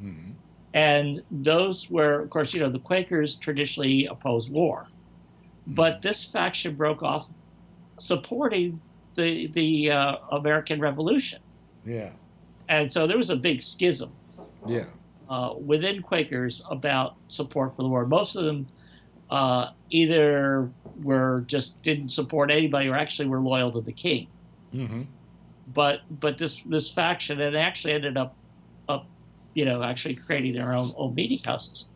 Mm-hmm. And those were, of course, you know, the Quakers traditionally opposed war. But this faction broke off supporting the American Revolution. Yeah. And so there was a big schism within Quakers about support for the war. Most of them either were just didn't support anybody or actually were loyal to the king. Mm-hmm. But this faction, it actually ended up you know, actually creating their own meeting houses.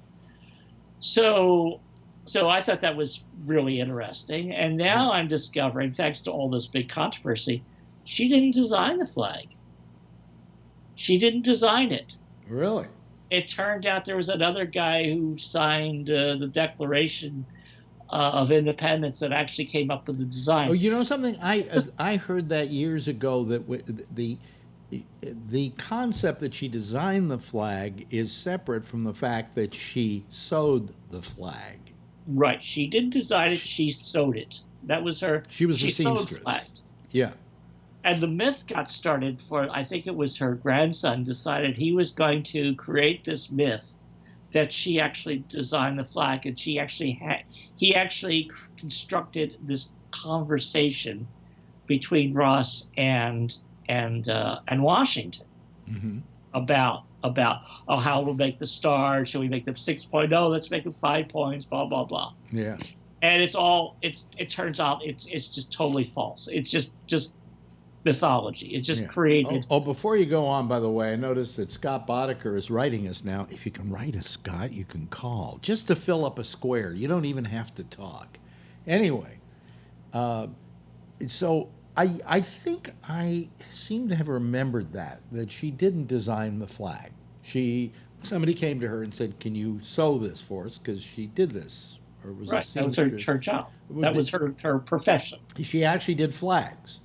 So I thought that was really interesting. And now I'm discovering, thanks to all this big controversy, she didn't design the flag. She didn't design it. Really? It turned out there was another guy who signed the Declaration of Independence that actually came up with the design. Oh, you know something? I heard that years ago that the concept that she designed the flag is separate from the fact that she sewed the flag. Right. She didn't design it. She sewed it. That was her. She was a seamstress. Flags. Yeah. And the myth got started for, I think it was her grandson decided he was going to create this myth that she actually designed the flag, and he actually constructed this conversation between Ross and Washington about how we'll make the stars. Should we make them 6.0? Let's make them 5 points. Blah blah blah. Yeah. And it turns out it's just totally false. It's just mythology. It just created. Oh, before you go on, by the way, I noticed that Scott Boddicker is writing us now. If you can write us, Scott, you can call just to fill up a square. You don't even have to talk. Anyway, so. I think I seem to have remembered that she didn't design the flag. Somebody came to her and said, "Can you sew this for us?" Because she did this, or was right. That was her job. That was her profession. She actually did flags.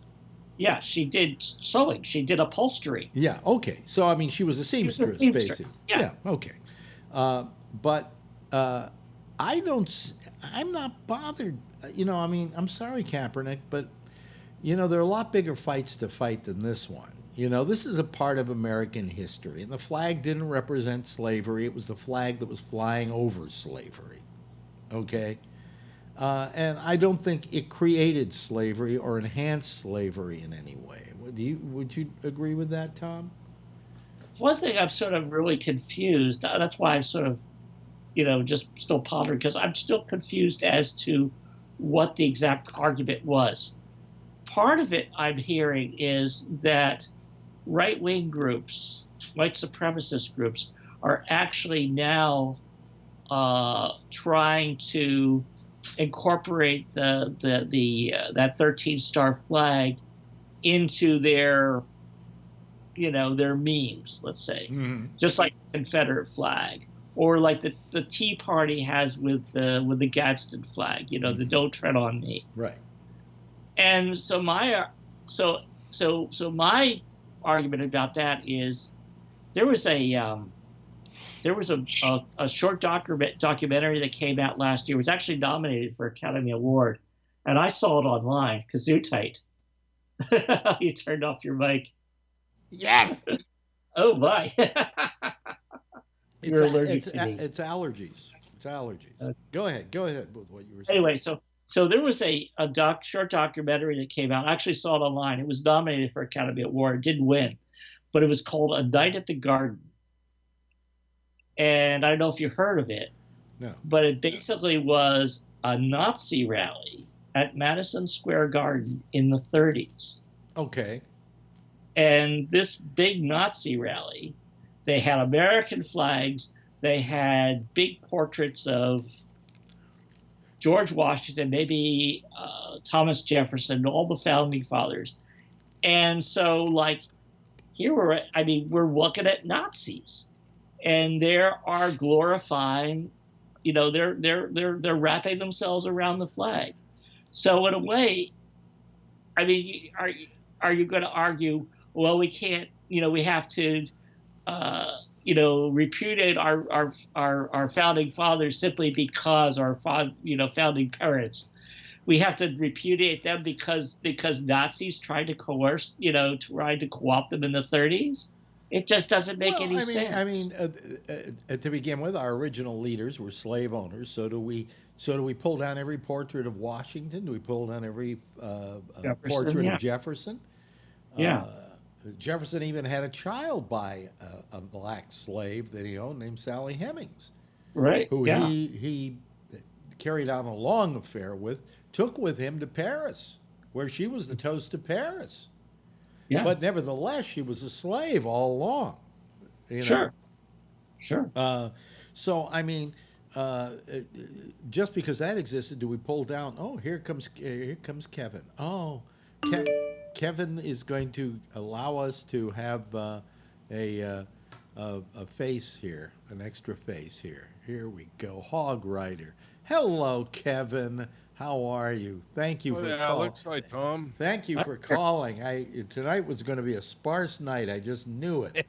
Yeah, she did sewing. She did upholstery. Yeah. Okay. So I mean, she was a seamstress, basically. Yeah. Okay. But I'm not bothered. You know, I mean, I'm sorry, Kaepernick, but. You know, there are a lot bigger fights to fight than this one. You know, this is a part of American history, and the flag didn't represent slavery. It was the flag that was flying over slavery, okay? And I don't think it created slavery or enhanced slavery in any way. Would you agree with that, Tom? One thing I'm sort of really confused. That's why I'm sort of, you know, just still pondering, because I'm still confused as to what the exact argument was. Part of it I'm hearing is that right-wing groups, white supremacist groups, are actually now trying to incorporate that 13-star flag into their, you know, their memes, let's say, just like the Confederate flag, or like the Tea Party has with the Gadsden flag, you know, the "Don't Tread on Me." Right. And so my argument about that is there was a There was a short documentary that came out last year. It was actually nominated for Academy Award, and I saw it online. Gesundheit. You turned off your mic. Yes. Oh my. You're allergic to me. It's allergies. It's allergies. Go ahead with what you were saying. Anyway, so there was a short documentary that came out. I actually saw it online. It was nominated for Academy Award. It didn't win, but it was called A Night at the Garden. And I don't know if you heard of it. No. But it basically was a Nazi rally at Madison Square Garden in the 30s. Okay. And this big Nazi rally, they had American flags. They had big portraits of George Washington, maybe Thomas Jefferson, all the founding fathers. And so, like, we're looking at Nazis, and they are glorifying, they're wrapping themselves around the flag. So in a way, I mean, are you going to argue, well, we can't, we have to, repudiate our founding fathers simply because our founding parents, we have to repudiate them because Nazis tried to coerce, tried to co-opt them in the 30s. It just doesn't make any sense. I mean, to begin with, our original leaders were slave owners. So do we pull down every portrait of Washington? Do we pull down every portrait of Jefferson? Yeah. Jefferson even had a child by a black slave that he owned named Sally Hemings, right? Who he carried on a long affair with, took with him to Paris, where she was the toast of Paris. Yeah. But nevertheless, she was a slave all along. Sure. So I mean, just because that existed, do we pull down? Oh, here comes Kevin. Oh, Kevin is going to allow us to have a face here, an extra face here. Here we go, Hog Rider. Hello, Kevin. How are you? Thank you for calling. Alex, hi, Tom. Thank you for calling. Tonight was going to be a sparse night. I just knew it.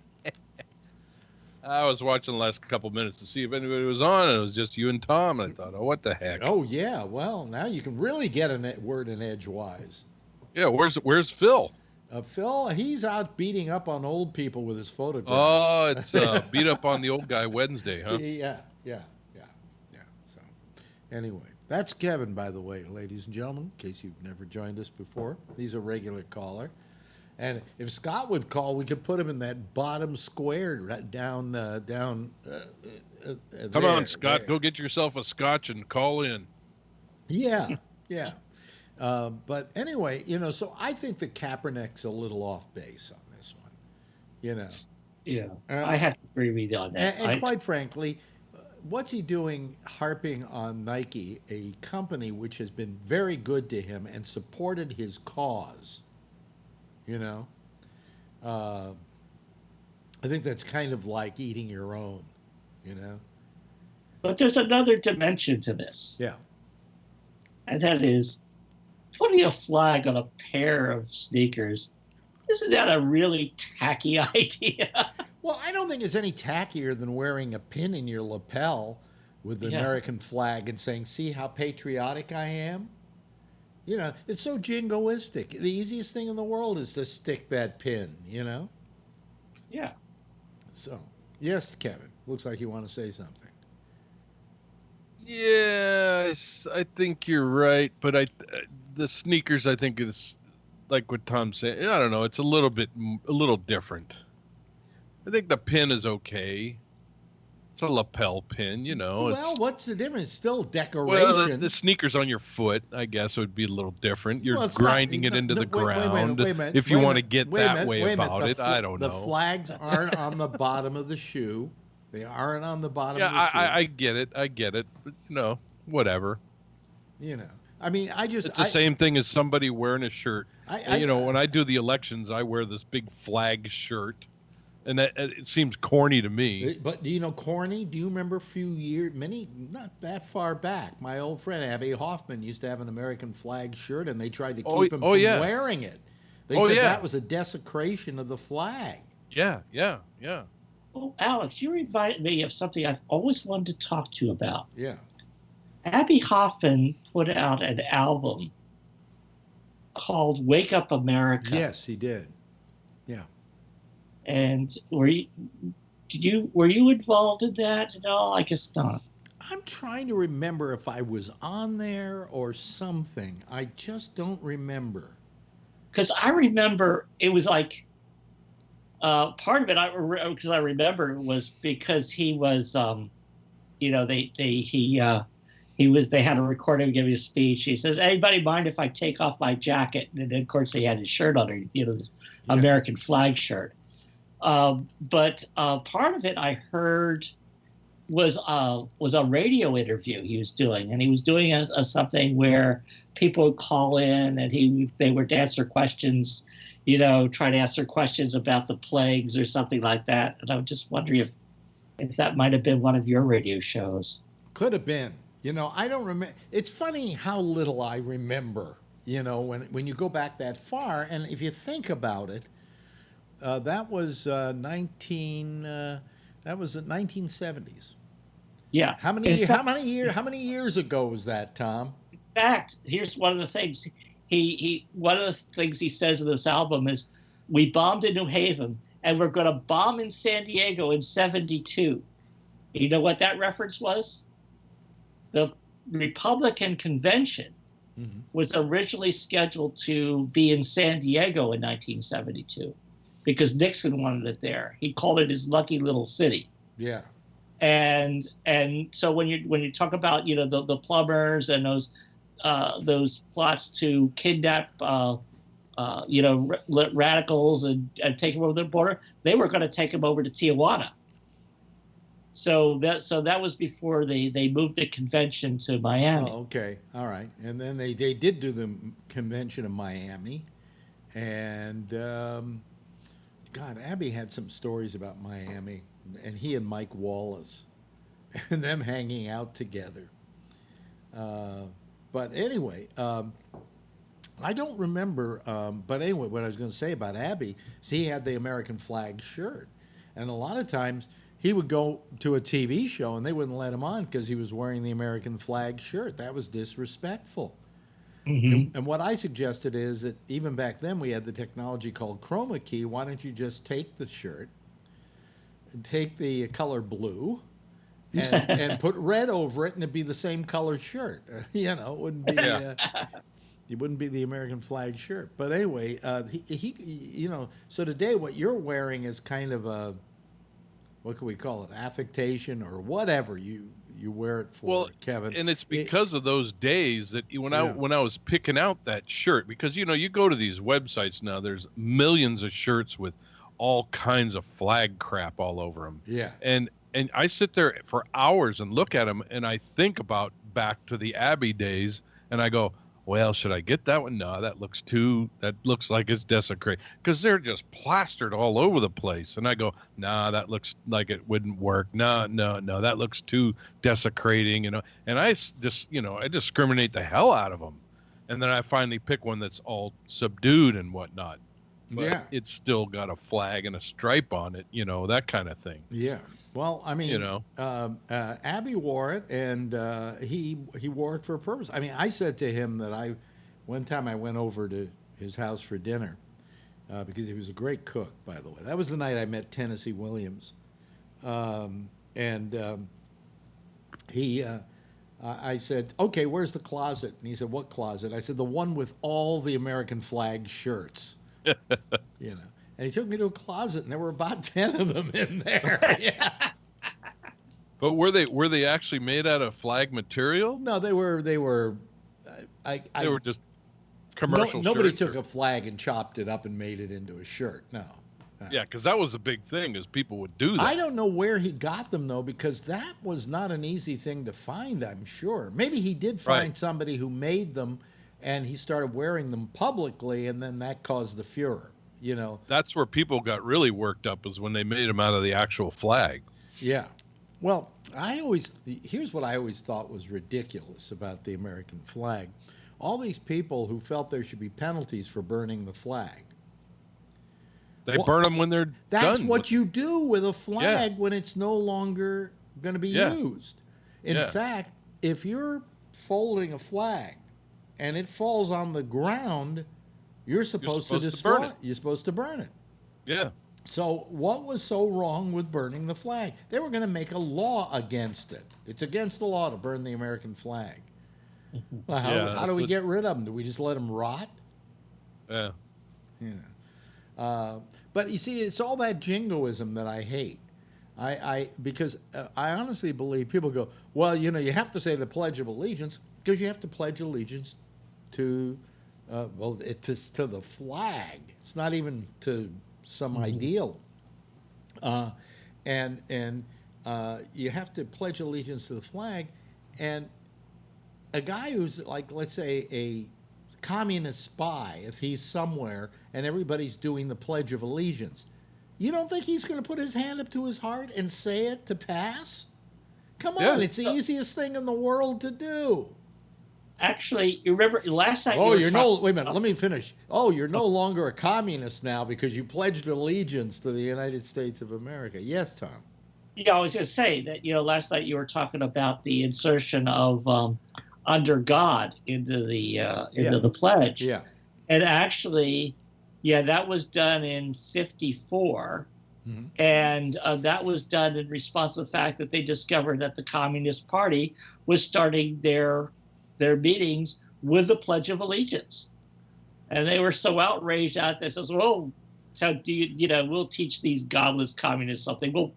I was watching the last couple minutes to see if anybody was on, and it was just you and Tom. And I thought, oh, what the heck? Oh yeah. Well, now you can really get a word in edgewise. Yeah. Where's Phil? Phil, he's out beating up on old people with his photographs. Oh, it's beat up on the old guy Wednesday, huh? Yeah. So, anyway. That's Kevin, by the way, ladies and gentlemen, in case you've never joined us before. He's a regular caller. And if Scott would call, we could put him in that bottom square right down. Come there, on, Scott. there. Go get yourself a scotch and call in. Yeah. But anyway, so I think that Kaepernick's a little off base on this one, Yeah, I have to agree with you on that. And quite frankly, what's he doing harping on Nike, a company which has been very good to him and supported his cause? I think that's kind of like eating your own, But there's another dimension to this. Yeah. And that is putting a flag on a pair of sneakers. Isn't that a really tacky idea? Well, I don't think it's any tackier than wearing a pin in your lapel with the American flag and saying, see how patriotic I am? It's so jingoistic. The easiest thing in the world is to stick that pin, Yeah. So, yes, Kevin. Looks like you want to say something. Yes, I think you're right. But the sneakers, I think, is like what Tom said. I don't know. It's a little different. I think the pin is okay. It's a lapel pin, Well, what's the difference? It's still decoration. Well, the sneakers on your foot, I guess, would be a little different. You're grinding it into the ground. Wait a minute, if you want to get that way about it, I don't know. The flags aren't on the bottom of the shoe. They aren't on the bottom of the shoe. I get it. But, whatever. I mean, it's the same thing as somebody wearing a shirt. When I do the elections, I wear this big flag shirt. And that it seems corny to me. But corny? Do you remember a few years, not that far back, my old friend Abby Hoffman used to have an American flag shirt, and they tried to keep him from wearing it. They said that was a desecration of the flag. Yeah. Oh, Alex, you reminded me of something I've always wanted to talk to you about. Yeah. Abby Hoffman put out an album called "Wake Up America," Yes, he did. Yeah. and were you involved in that at all? I guess not. I'm trying to remember if I was on there or something. I just don't remember. Because I remember it was like part of it. Because I remember was because he was, they had a recording of him giving a speech. He says, "Anybody mind if I take off my jacket?" And then, of course, he had his shirt under, the Yeah. American flag shirt. But part of it I heard was a radio interview he was doing, and he was doing something where people would call in, and they would answer questions, try to answer questions about the plagues or something like that. And I'm just wondering if that might have been one of your radio shows. Could have been. I don't remember. It's funny how little I remember, when you go back that far. And if you think about it, that was 1970s. Yeah. How many years ago was that, Tom? In fact, here's one of the things one of the things he says in this album is, "We bombed in New Haven, and we're going to bomb in San Diego in '72." You know what that reference was? The Republican convention was originally scheduled to be in San Diego in 1972 because Nixon wanted it there. He called it his lucky little city. Yeah. And so when you talk about the plumbers and those plots to kidnap radicals and take them over the border, they were going to take them over to Tijuana. So that was before they moved the convention to Miami. Oh, okay. All right. And then they did do the convention in Miami. And God, Abby had some stories about Miami, and he and Mike Wallace and them hanging out together. But anyway, I don't remember. But anyway, what I was going to say about Abby is he had the American flag shirt. And a lot of times he would go to a TV show and they wouldn't let him on because he was wearing the American flag shirt. That was disrespectful. And what I suggested is that even back then we had the technology called chroma key. Why don't you just take the shirt and take the color blue and put red over it, and it'd be the same color shirt. It wouldn't be it wouldn't be the American flag shirt. But anyway, so today what you're wearing is kind of a, what can we call it, affectation or whatever you wear it for, Well, Kevin. and it's because of those days that when I was picking out that shirt, because you go to these websites now, there's millions of shirts with all kinds of flag crap all over them. Yeah. And I sit there for hours and look at them, and I think about back to the Abbey days, and I go, well, should I get that one? No, that looks like it's desecrated, because they're just plastered all over the place. And I go, nah, that looks like it wouldn't work. No, that looks too desecrating, And I just, I discriminate the hell out of them. And then I finally pick one that's all subdued and whatnot. But it's still got a flag and a stripe on it, that kind of thing. Yeah. Well, I mean, Abby wore it, and he wore it for a purpose. I mean, I said to him that one time I went over to his house for dinner because he was a great cook, by the way. That was the night I met Tennessee Williams, I said, "Okay, where's the closet?" And he said, "What closet?" I said, "The one with all the American flag shirts." And he took me to a closet, and there were about 10 of them in there. Yeah. But were they actually made out of flag material? No, they were. They were just commercial. Nobody took a flag and chopped it up and made it into a shirt. No. Yeah, because that was a big thing, is people would do that. I don't know where he got them, though, because that was not an easy thing to find, I'm sure. Maybe he did find somebody who made them, and he started wearing them publicly, and then that caused the furor. That's where people got really worked up, is when they made them out of the actual flag. Yeah. Well, here's what I always thought was ridiculous about the American flag. All these people who felt there should be penalties for burning the flag. They burn them when they're That's done. what you do with a flag when it's no longer going to be used. In fact, if you're folding a flag and it falls on the ground, you're supposed to burn it. You're supposed to burn it. Yeah. So what was so wrong with burning the flag? They were going to make a law against it. It's against the law to burn the American flag. Well, how do we get rid of them? Do we just let them rot? Yeah. You know. But you see, it's all that jingoism that I hate. Because I honestly believe people go, well, you know, you have to say the Pledge of Allegiance because you have to pledge allegiance to, to the flag. It's not even to some ideal. And you have to pledge allegiance to the flag. And a guy who's like, let's say, a communist spy, if he's somewhere and everybody's doing the Pledge of Allegiance, you don't think he's going to put his hand up to his heart and say it to pass? Come on, it's the easiest thing in the world to do. Actually, you remember last night? Wait a minute, let me finish. Oh, you're no longer a communist now because you pledged allegiance to the United States of America. Yes, Tom. Yeah, I was going to say that, you know, last night you were talking about the insertion of under God into the pledge. Yeah. And actually, that was done in 1954. Mm-hmm. And that was done in response to the fact that they discovered that the Communist Party was starting their meetings with the Pledge of Allegiance. And they were so outraged at this, as well, how do you know, we'll teach these godless communists something. We'll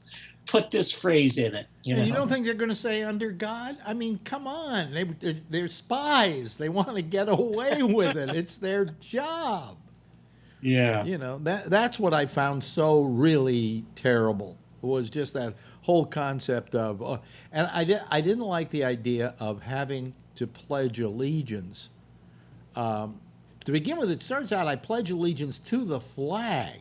put this phrase in it. You don't think they're going to say under God? I mean, come on. They're spies. They want to get away with it. It's their job. Yeah. You know, that's what I found so really terrible, was just that whole concept of, and I didn't like the idea of having to pledge allegiance. To begin with, it starts out, I pledge allegiance to the flag,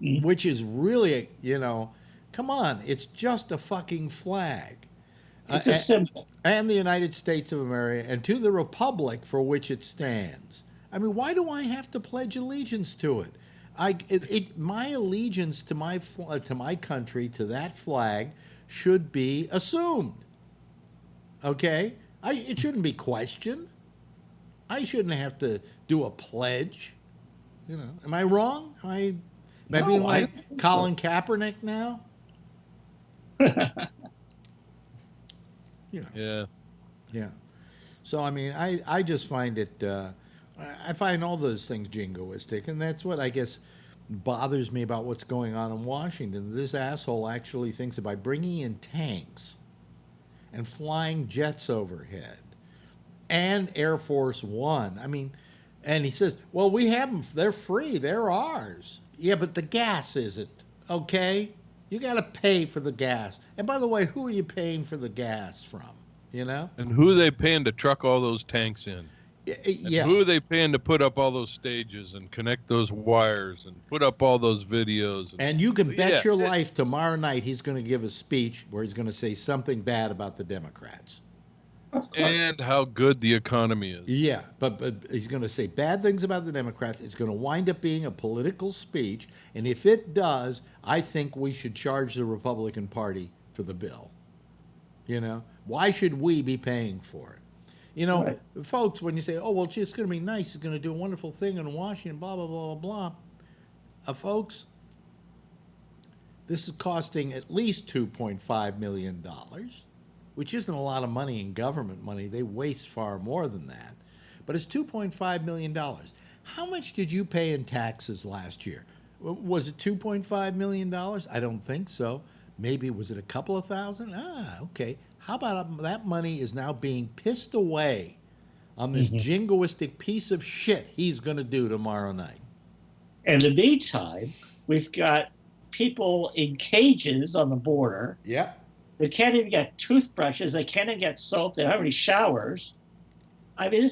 which is really, you know, come on, it's just a fucking flag. It's a symbol. And the United States of America, and to the republic for which it stands. I mean, why do I have to pledge allegiance to it? My allegiance to my country, to that flag, should be assumed. Okay? It shouldn't be questioned. I shouldn't have to do a pledge. You know, am I wrong? Am I being like Colin Kaepernick now? You know. Yeah. So I mean, I just find it. I find all those things jingoistic, and that's what I guess bothers me about what's going on in Washington. This asshole actually thinks that by bringing in tanks and flying jets overhead and Air Force One, I mean, and he says, well, we have them, they're free, they're ours. Yeah, but the gas isn't, okay? You got to pay for the gas. And by the way, who are you paying for the gas from, you know? And who are they paying to truck all those tanks in? Yeah. Who are they paying to put up all those stages and connect those wires and put up all those videos? And you can bet your life tomorrow night he's going to give a speech where he's going to say something bad about the Democrats. And how good the economy is. Yeah, but he's going to say bad things about the Democrats. It's going to wind up being a political speech. And if it does, I think we should charge the Republican Party for the bill. You know, why should we be paying for it? You know, folks, when you say, oh, well, gee, it's going to be nice, it's going to do a wonderful thing in Washington, blah, blah, blah, blah, blah. Folks, this is costing at least $2.5 million, which isn't a lot of money in government money. They waste far more than that. But it's $2.5 million. How much did you pay in taxes last year? Was it $2.5 million? I don't think so. Maybe was it a couple of thousand? Okay. How about that money is now being pissed away on this jingoistic piece of shit he's going to do tomorrow night? In the meantime, we've got people in cages on the border. Yep. They can't even get toothbrushes. They can't even get soap. They don't have any showers. I mean,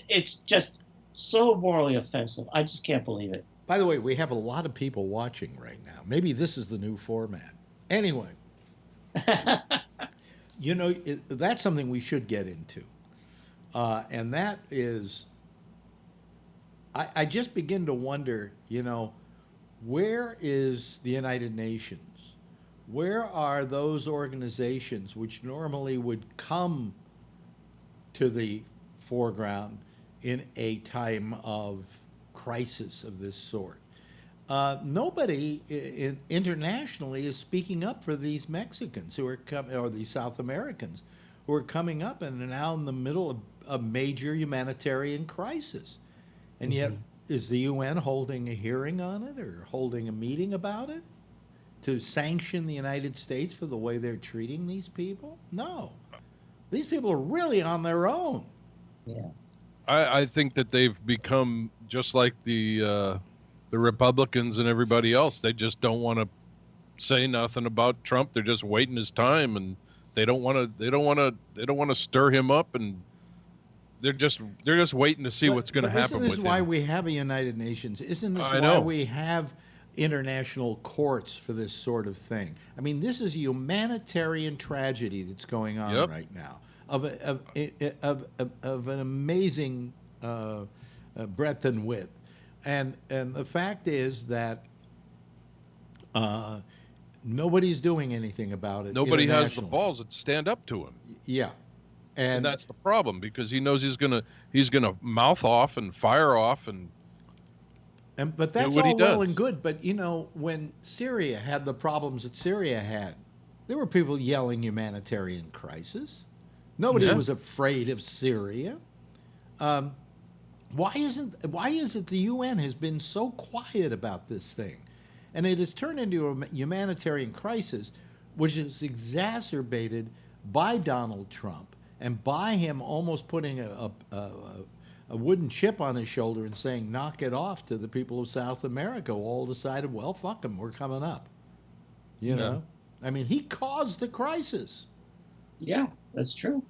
it's just so morally offensive. I just can't believe it. By the way, we have a lot of people watching right now. Maybe this is the new format. Anyway. You know, that's something we should get into. And that is I just begin to wonder, where is the United Nations? Where are those organizations which normally would come to the foreground in a time of crisis of this sort? Nobody internationally is speaking up for these Mexicans who are coming, or these South Americans who are coming up and are now in the middle of a major humanitarian crisis. And yet, is the UN holding a hearing on it or holding a meeting about it to sanction the United States for the way they're treating these people? No. These people are really on their own. Yeah. I think that they've become just like the Republicans and everybody else. They just don't want to say nothing about Trump. They're just waiting his time, and they don't want to stir him up, and they're just waiting to see what's going to happen with him. Isn't this why we have a United Nations? Isn't this I why know. we have international courts for this sort of thing? I mean, this is a humanitarian tragedy that's going on Yep. right now of an amazing breadth and width. And the fact is that nobody's doing anything about it. Nobody has the internationally. balls that stand up to him, Yeah, and that's the problem, because he knows he's gonna mouth off and fire off, and but that's what he all well does. and good. But when Syria had the problems that Syria had, there were people yelling humanitarian crisis. Nobody Yeah. was afraid of Syria. Why is it the UN has been so quiet about this thing? And it has turned into a humanitarian crisis, which is exacerbated by Donald Trump and by him almost putting a wooden chip on his shoulder and saying, knock it off to the people of South America, who all decided, well, fuck them, we're coming up. You know? I mean, he caused the crisis. Yeah, that's true.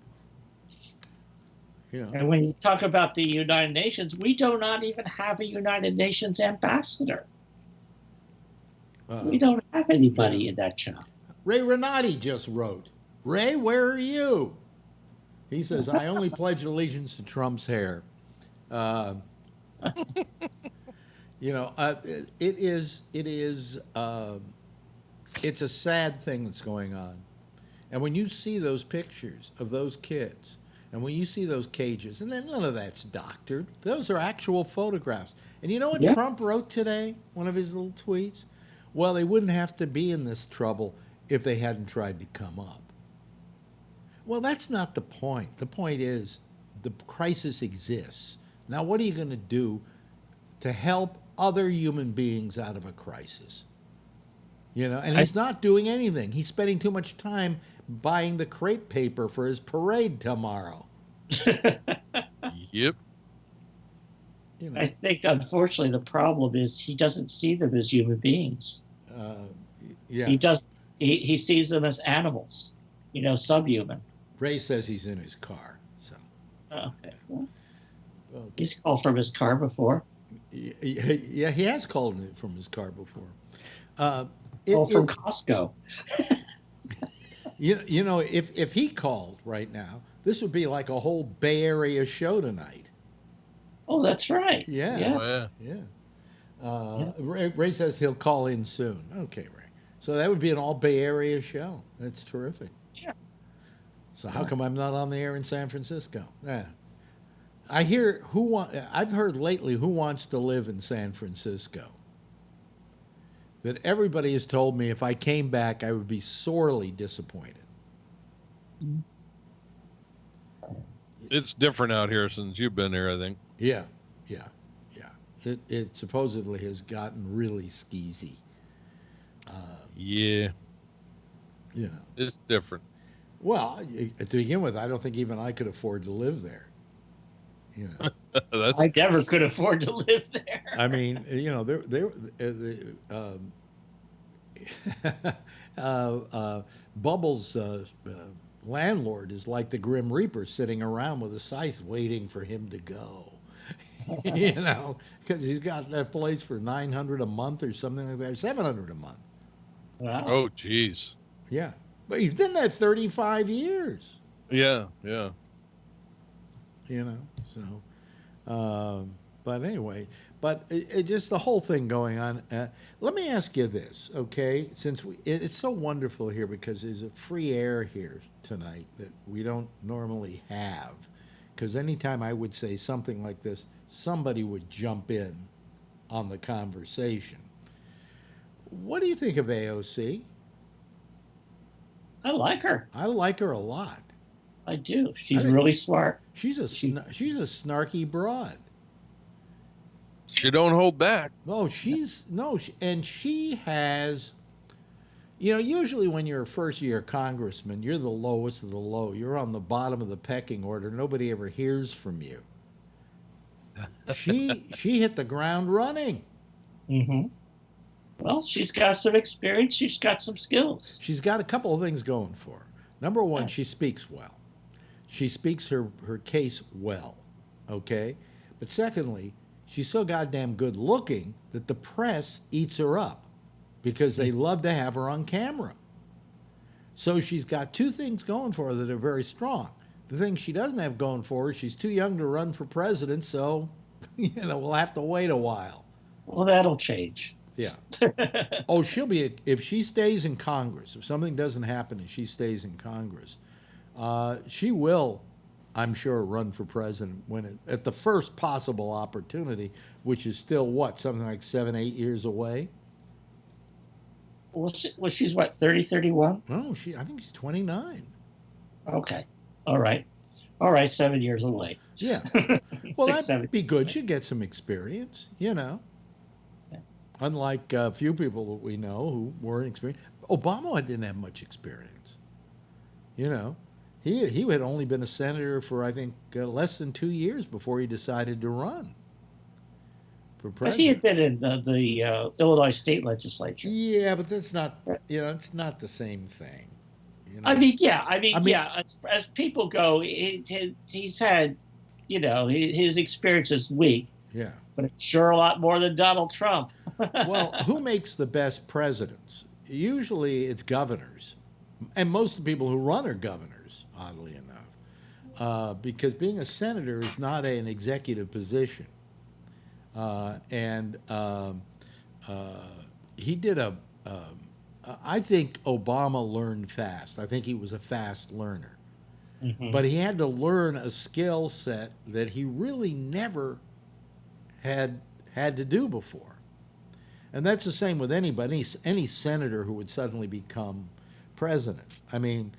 You know? And when you talk about the United Nations, we do not even have a United Nations ambassador. We don't have anybody in that job. Ray Renati just wrote, Ray, where are you? He says, I only pledge allegiance to Trump's hair. It's a sad thing that's going on. And when you see those pictures of those kids, and when you see those cages, and then none of that's doctored, those are actual photographs. And you know what Trump wrote today? One of his little tweets? Well, they wouldn't have to be in this trouble if they hadn't tried to come up. Well, that's not the point. The point is the crisis exists. Now, what are you going to do to help other human beings out of a crisis? And he's not doing anything. He's spending too much time buying the crepe paper for his parade tomorrow. Yep. I think, unfortunately, the problem is he doesn't see them as human beings. Yeah. He sees them as animals, subhuman. Ray says he's in his car. So. Okay. Well, he's called from his car before. Yeah, he has called from his car before. From Costco. If he called right now, this would be like a whole Bay Area show tonight. Oh, that's right. Yeah. Ray says he'll call in soon. Okay, Ray. So that would be an all Bay Area show. That's terrific. Yeah. So how come I'm not on the air in San Francisco? Yeah. I've heard lately who wants to live in San Francisco. That everybody has told me if I came back, I would be sorely disappointed. It's different out here since you've been here, I think. Yeah. It supposedly has gotten really skeezy. Yeah. It's different. Well, to begin with, I don't think even I could afford to live there. That's I never could afford to live there. I mean, Bubbles' landlord is like the Grim Reaper sitting around with a scythe waiting for him to go. Because he's got that place for $900 a month or something like that, $700 a month. Wow. Oh, geez. Yeah, but he's been there 35 years. Yeah. So, But anyway, it just the whole thing going on. Let me ask you this, okay? Since it's so wonderful here because there's a free air here tonight that we don't normally have. Because anytime I would say something like this, somebody would jump in on the conversation. What do you think of AOC? I like her. I like her a lot. I do. She's really smart. She's a snarky broad. She don't hold back. No, and she has. Usually when you're a first-year congressman, you're the lowest of the low. You're on the bottom of the pecking order. Nobody ever hears from you. She hit the ground running. Mm-hmm. Well, she's got some experience. She's got some skills. She's got a couple of things going for her. Number one, she speaks well. She speaks her case well, okay? But secondly, she's so goddamn good looking that the press eats her up because they love to have her on camera. So she's got two things going for her that are very strong. The thing she doesn't have going for her, she's too young to run for president, so, we'll have to wait a while. Well, that'll change. Yeah. Oh, if she stays in Congress, if something doesn't happen and she stays in Congress, she will, I'm sure, run for president at the first possible opportunity, which is still something like 7-8 years away. Well, she's what, 30, 31? No, I think she's 29. Okay. All right, 7 years away. Yeah. Well, that'd be good. She'd get some experience, Unlike a few people that we know who weren't experienced. Obama didn't have much experience. He had only been a senator for, I think, less than 2 years before he decided to run for president. But he had been in the Illinois state legislature. Yeah, but that's not, it's not the same thing. I mean, as people go, he's had, his experience is weak. Yeah. But it's sure a lot more than Donald Trump. Well, who makes the best presidents? Usually it's governors. And most of the people who run are governors, oddly enough. Because being a senator is not an executive position. He did I think Obama learned fast. I think he was a fast learner. Mm-hmm. But he had to learn a skill set that he really never had to do before. And that's the same with anybody, any senator who would suddenly become president. I mean,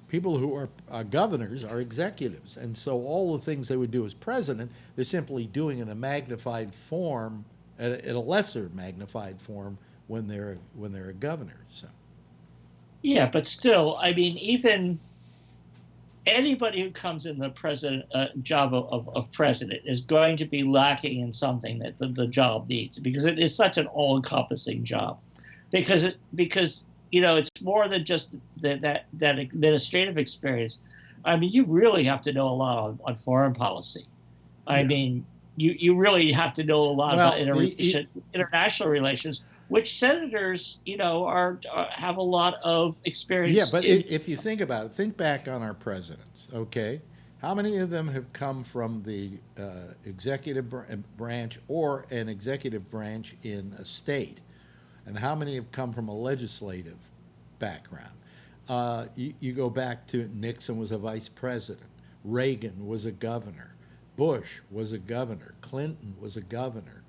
people who are governors are executives. And so all the things they would do as president, they're simply doing in a magnified form, at a lesser magnified form when they're a governor. So. Yeah, but still, I mean, even anybody who comes in the president job of president is going to be lacking in something that the job needs, because it is such an all-encompassing job. Because it's more than just that administrative experience. I mean, you really have to know a lot on foreign policy. I mean, you really have to know a lot about international relations, which senators, have a lot of experience. Yeah, but if you think about it, think back on our presidents, okay? How many of them have come from the executive branch or an executive branch in a state? And how many have come from a legislative background? You go back to Nixon was a vice president. Reagan was a governor. Bush was a governor. Clinton was a governor.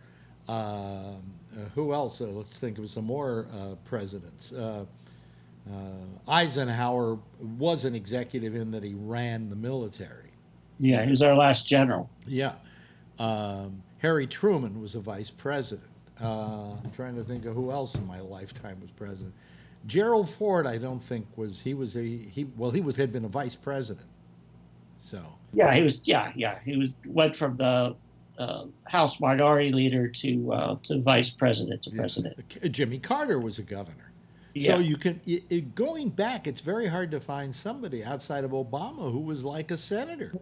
Who else? Let's think of some more presidents. Eisenhower was an executive in that he ran the military. Yeah, he was our last general. Yeah. Harry Truman was a vice president. I'm trying to think of who else in my lifetime was president. Gerald Ford, I don't think he had been a vice president. So. Yeah, he went from the House Minority Leader to Vice President to President. Jimmy Carter was a governor. Yeah. So you can going back, it's very hard to find somebody outside of Obama who was like a senator.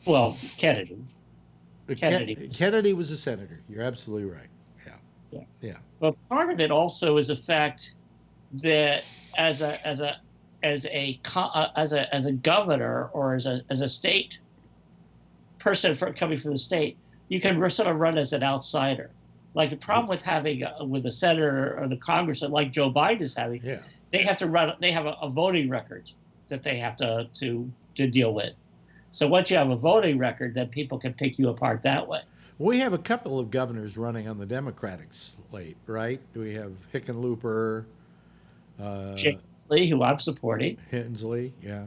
Well, Kennedy. Kennedy was a senator. You're absolutely right. Yeah. But part of it also is the fact that as a governor or as a state person coming from the state, you can sort of run as an outsider. Like the problem with having with the senator or the congressman like Joe Biden is having, they have to run. They have a voting record that they have to deal with. So once you have a voting record, then people can pick you apart that way. We have a couple of governors running on the Democratic slate, right? We have Hickenlooper, Hensley, who I'm supporting. Hensley, yeah.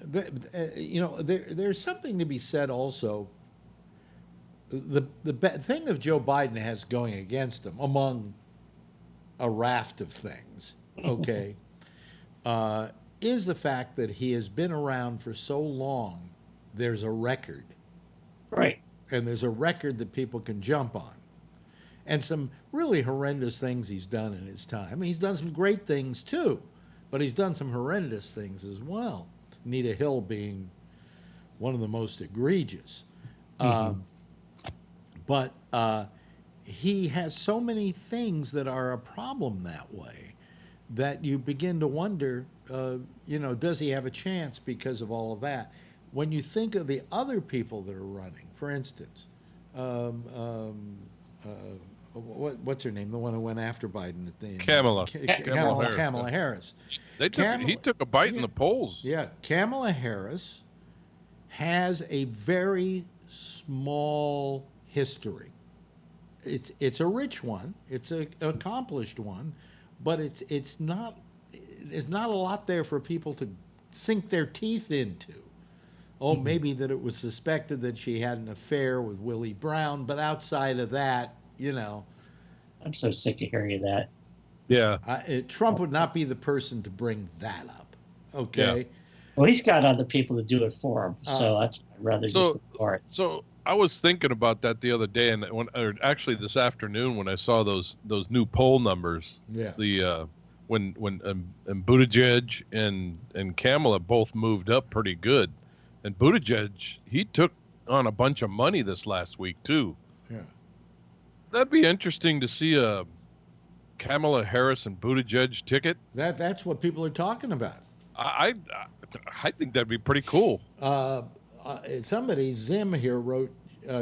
There's something to be said also. The thing that Joe Biden has going against him, among a raft of things, okay, is the fact that he has been around for so long. There's a record, right? And there's a record that people can jump on, and some really horrendous things he's done in his time. I mean, he's done some great things too, but he's done some horrendous things as well. Anita Hill being one of the most egregious. But he has so many things that are a problem that way that you begin to wonder, does he have a chance because of all of that? When you think of the other people that are running, for instance, what's her name? The one who went after Biden at the Kamala Harris. He took a bite in the polls. Yeah, Kamala Harris has a very small history. It's a rich one. It's an accomplished one, but it's not. There's not a lot there for people to sink their teeth into. Oh, maybe that it was suspected that she had an affair with Willie Brown, but outside of that, I'm so sick of hearing that. Yeah. Trump would not be the person to bring that up. Okay. Yeah. Well, he's got other people to do it for him, so I'd rather just ignore it. So I was thinking about that the other day, and actually this afternoon when I saw those new poll numbers. Yeah. The when Buttigieg and Kamala both moved up pretty good, and Buttigieg, he took on a bunch of money this last week too. Yeah. That'd be interesting to see a Kamala Harris and Buttigieg ticket. That's what people are talking about. I think that'd be pretty cool. Somebody, Zim here, wrote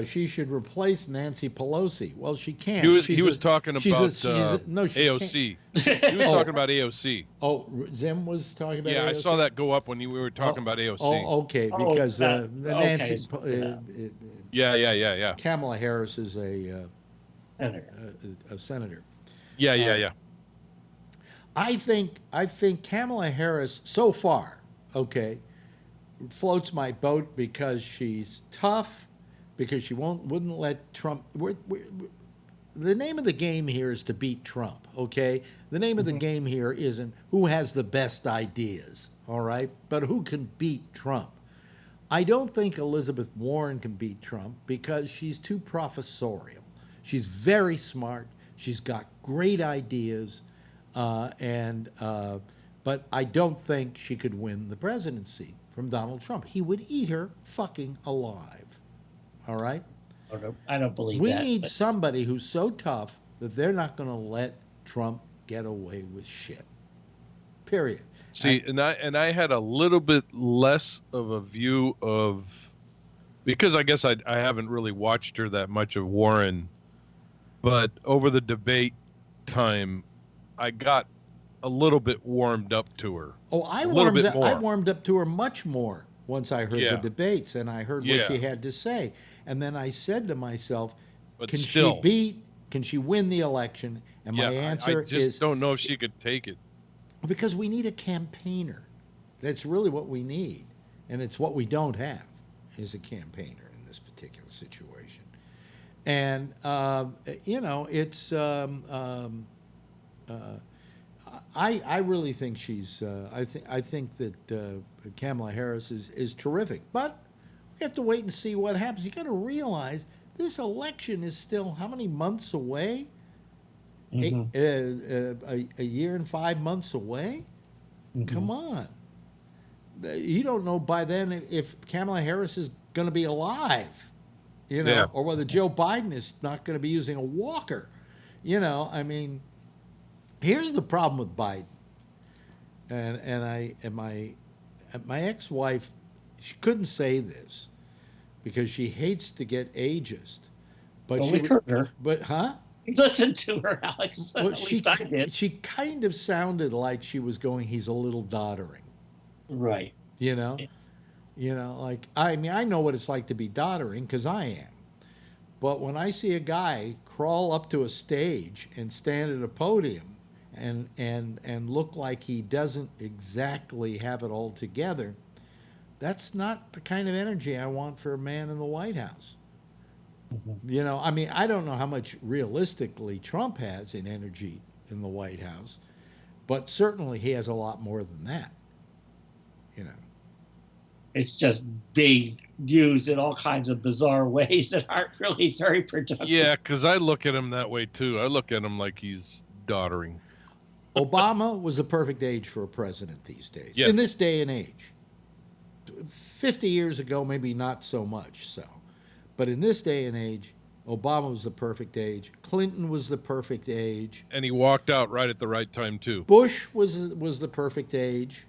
she should replace Nancy Pelosi. Well, she can't. He was talking about AOC. He was talking about AOC. Oh, Zim was talking about AOC? Yeah, I saw that go up when we were talking about AOC. Oh, okay, because Nancy... Yeah. Kamala Harris is a senator. Yeah. I think Kamala Harris so far, floats my boat because she's tough, because she wouldn't let Trump. The name of the game here is to beat Trump. Okay, the name of the game here isn't who has the best ideas. All right, but who can beat Trump. I don't think Elizabeth Warren can beat Trump because she's too professorial. She's very smart. She's got great ideas, but I don't think she could win the presidency from Donald Trump. He would eat her fucking alive. All right? I don't believe we that. We need somebody who's so tough that they're not going to let Trump get away with shit. Period. See, and I had a little bit less of a view of, because I guess I haven't really watched her that much of Warren, but over the debate time, I got a little bit warmed up to her. Oh, I warmed up to her much more once I heard the debates and I heard what she had to say. And then I said to myself, can she win the election? And my answer is... I just don't know if she could take it. Because we need a campaigner. That's really what we need. And it's what we don't have, is a campaigner in this particular situation. And, it's... I really think she's... I think that Kamala Harris is terrific. But we have to wait and see what happens. You got to realize this election is still how many months away? A year and 5 months away? Come on. You don't know by then if Kamala Harris is going to be alive, or whether Joe Biden is not going to be using a walker. I mean, here's the problem with Biden. And my ex-wife, she couldn't say this because she hates to get ageist, but Well, she we heard her. but huh? Listen to her, Alex. Well, At least I did. she kind of sounded like she was going, he's a little doddering, Right. you know? You know, like, I mean, I know what it's like to be doddering because I am. But when I see a guy crawl up to a stage and stand at a podium and look like he doesn't exactly have it all together, that's not the kind of energy I want for a man in the White House. You know, I mean, I don't know how much realistically Trump has in energy in the White House, but certainly he has a lot more than that. You know. It's just being used in all kinds of bizarre ways that aren't really very productive. Yeah, because I look at him that way too. I look at him like he's doddering. Obama was the perfect age for a president these days. Yes. In this day and age. 50 years ago, maybe not so much so. But in this day and age, Obama was the perfect age. Clinton was the perfect age. And he walked out right at the right time too. Bush was the perfect age.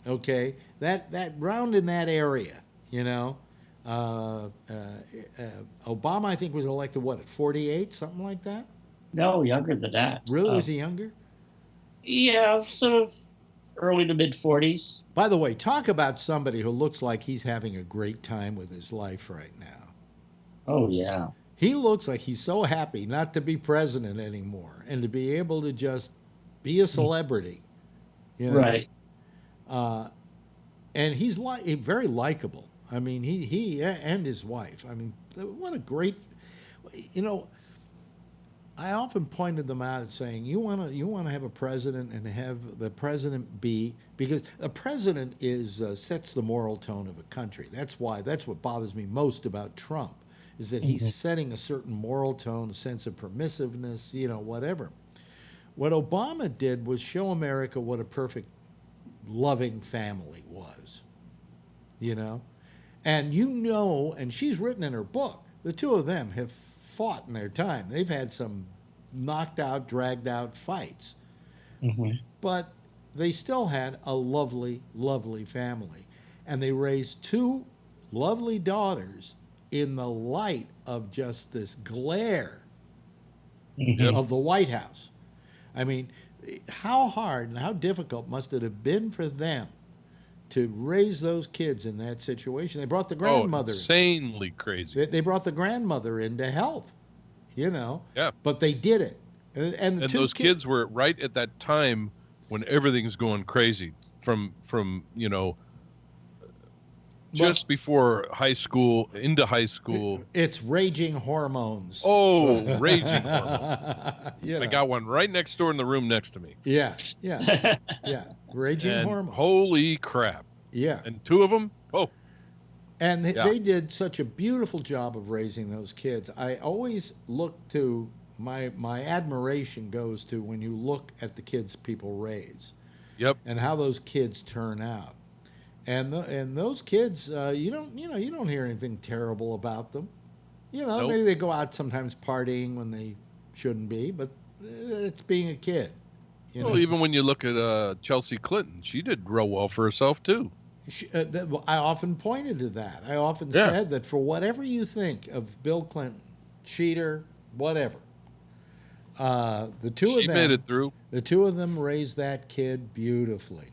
Okay, that round in that area, you know. Obama, I think, was elected what, at 48, something like that. No, younger than that. Really, was he younger? Yeah, sort of early to mid 40s. By the way, talk about somebody who looks like he's having a great time with his life right now. Oh yeah. He looks like he's so happy not to be president anymore and to be able to just be a celebrity. You know? Right. And he's very likable. I mean, he and his wife. I mean, what a great, you know. I often pointed them out as saying, you want to have a president and have the president be, because a president sets the moral tone of a country. That's what bothers me most about Trump, is that he's setting a certain moral tone, a sense of permissiveness, you know, whatever. What Obama did was show America what a perfect, loving family was, you know? And and she's written in her book, the two of them have fought in their time. They've had some knocked out, dragged out fights. But they still had a lovely, lovely family. And they raised two lovely daughters in the light of just this glare of the White House. I mean, how hard and how difficult must it have been for them to raise those kids in that situation? They brought the grandmother. Insanely crazy. They brought the grandmother in to help, you know. Yeah. But they did it. And those kids were right at that time when everything's going crazy from you know, just before high school, into high school. It's raging hormones. Oh, raging hormones. You know. I got one right next door in the room next to me. Yeah. Raging hormones. Holy crap. Yeah. And two of them, And they did such a beautiful job of raising those kids. I always look to, my admiration goes to when you look at the kids people raise. Yep. And how those kids turn out. And those kids, you don't hear anything terrible about them. You know, Nope. maybe they go out sometimes partying when they shouldn't be, but it's being a kid. You know? Well, even when you look at Chelsea Clinton, she did real well for herself too. I often pointed to that. I often said that for whatever you think of Bill Clinton, cheater, whatever, the two of them made it through. The two of them raised that kid beautifully,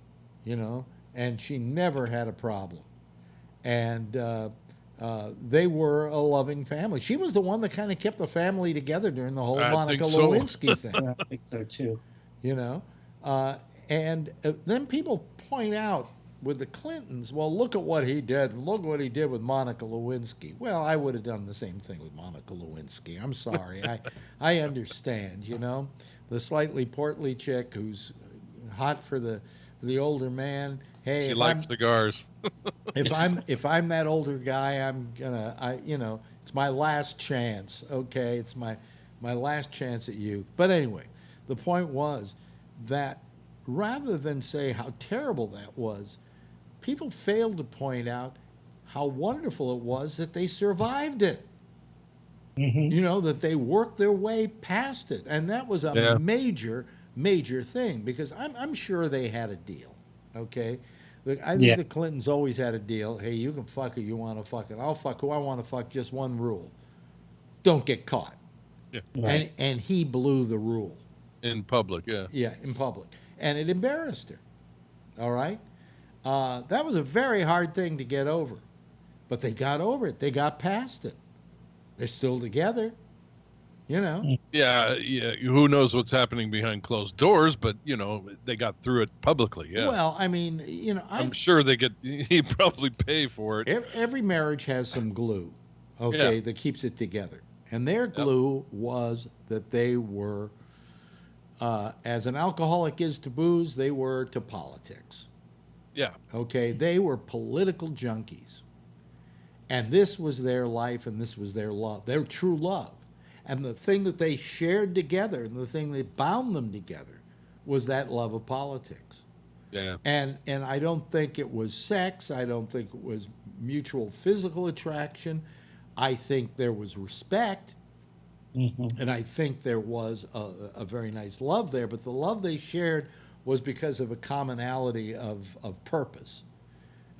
you know, and she never had a problem. And they were a loving family. She was the one that kind of kept the family together during the whole Monica Lewinsky thing. I think so too. You know, and then people point out with the Clintons, well, look at what he did. Look what he did with Monica Lewinsky. Well, I would have done the same thing with Monica Lewinsky. I'm sorry. I understand, you know. The slightly portly chick who's hot for the older man. Hey, she likes cigars. if I'm that older guy, it's my last chance. Okay, it's my last chance at youth. But anyway, the point was that rather than say how terrible that was, people failed to point out how wonderful it was that they survived it. You know, that they worked their way past it. And that was a major, major thing, because I'm sure they had a deal, okay? I think Yeah. the Clintons always had a deal. Hey, you can fuck who you want to fuck, and I'll fuck who I want to fuck. Just one rule: don't get caught. Yeah. Right. And he blew the rule. In public, yeah. Yeah, in public, and it embarrassed her. All right, that was a very hard thing to get over, but they got over it. They got past it. They're still together. You know. Yeah, yeah. Who knows what's happening behind closed doors? But they got through it publicly. Yeah. Well, I mean, I'm sure they get. He'd probably pay for it. every marriage has some glue, okay, Yeah. that keeps it together. And their glue was that they were, as an alcoholic is to booze, they were to politics. Yeah. Okay, they were political junkies. And this was their life and this was their love, their true love. And the thing that they shared together and the thing that bound them together was that love of politics. Yeah. And I don't think it was sex. I don't think it was mutual physical attraction. I think there was respect. And I think there was a very nice love there. But the love they shared was because of a commonality of purpose.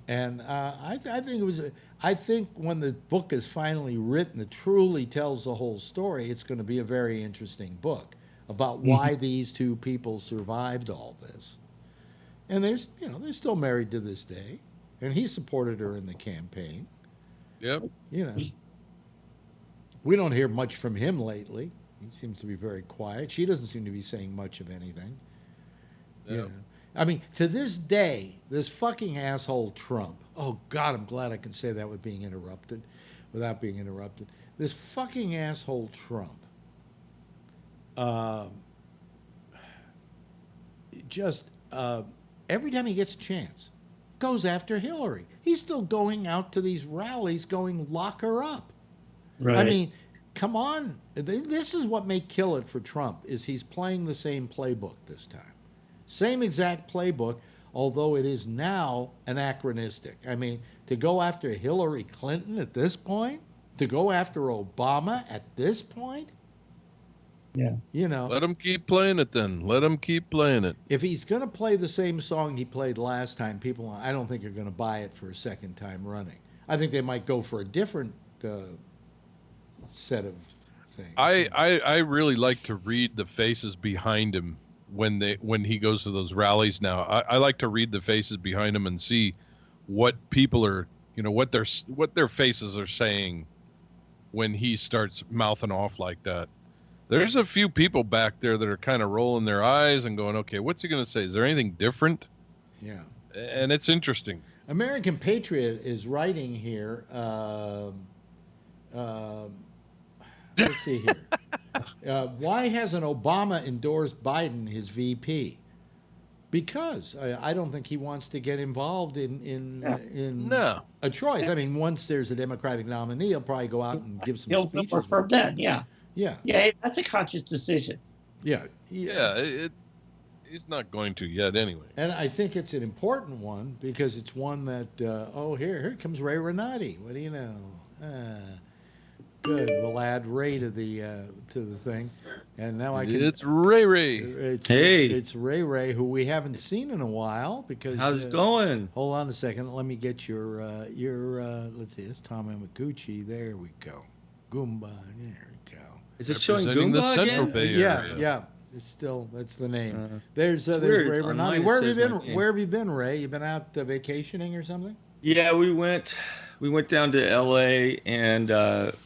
And I think it was. I think when the book is finally written, it truly tells the whole story. It's going to be a very interesting book about why these two people survived all this. And they're still married to this day, and he supported her in the campaign. Yep. We don't hear much from him lately. He seems to be very quiet. She doesn't seem to be saying much of anything. No. I mean, to this day, this fucking asshole Trump. Oh God, I'm glad I can say that without being interrupted. This fucking asshole Trump. Every time he gets a chance, goes after Hillary. He's still going out to these rallies, going lock her up. Right. I mean, come on. This is what may kill it for Trump. Is he's playing the same playbook this time. Same exact playbook, although it is now anachronistic. I mean, to go after Hillary Clinton at this point, to go after Obama at this point, Yeah. Let him keep playing it then. Let him keep playing it. if he's going to play the same song he played last time, I don't think are going to buy it for a second time running. I think they might go for a different set of things. I really like to read the faces behind him when he goes to those rallies now. I like to read the faces behind him and see what people are, what their faces are saying when he starts mouthing off like that. There's a few people back there that are kind of rolling their eyes and going, okay, what's he going to say? Is there anything different? Yeah. And it's interesting. American Patriot is writing here. Let's see here. Why hasn't Obama endorsed Biden, his VP? Because I don't think he wants to get involved in No. a choice. I mean, once there's a Democratic nominee, he'll probably go out and give some He'll speeches. for then. Yeah. Yeah, Yeah. That's a conscious decision. yeah. He's not going to yet anyway. And I think it's an important one because it's one that here comes Ray Renati. What do you know? Good. We'll add Ray to the thing, and now I can. It's Ray. It's Ray, who we haven't seen in a while because. How's it going? Hold on a second. Let me get your. Let's see. It's Tom Yamaguchi. There we go. Goomba. There we go. Is it showing Representing the Goomba Central again? Bay Yeah, area. yeah. It's still that's the name. There's weird. Ray Online Renati. it Where have you says my been? name. Where have you been, Ray? You been out vacationing or something? Yeah, we went down to L.A. and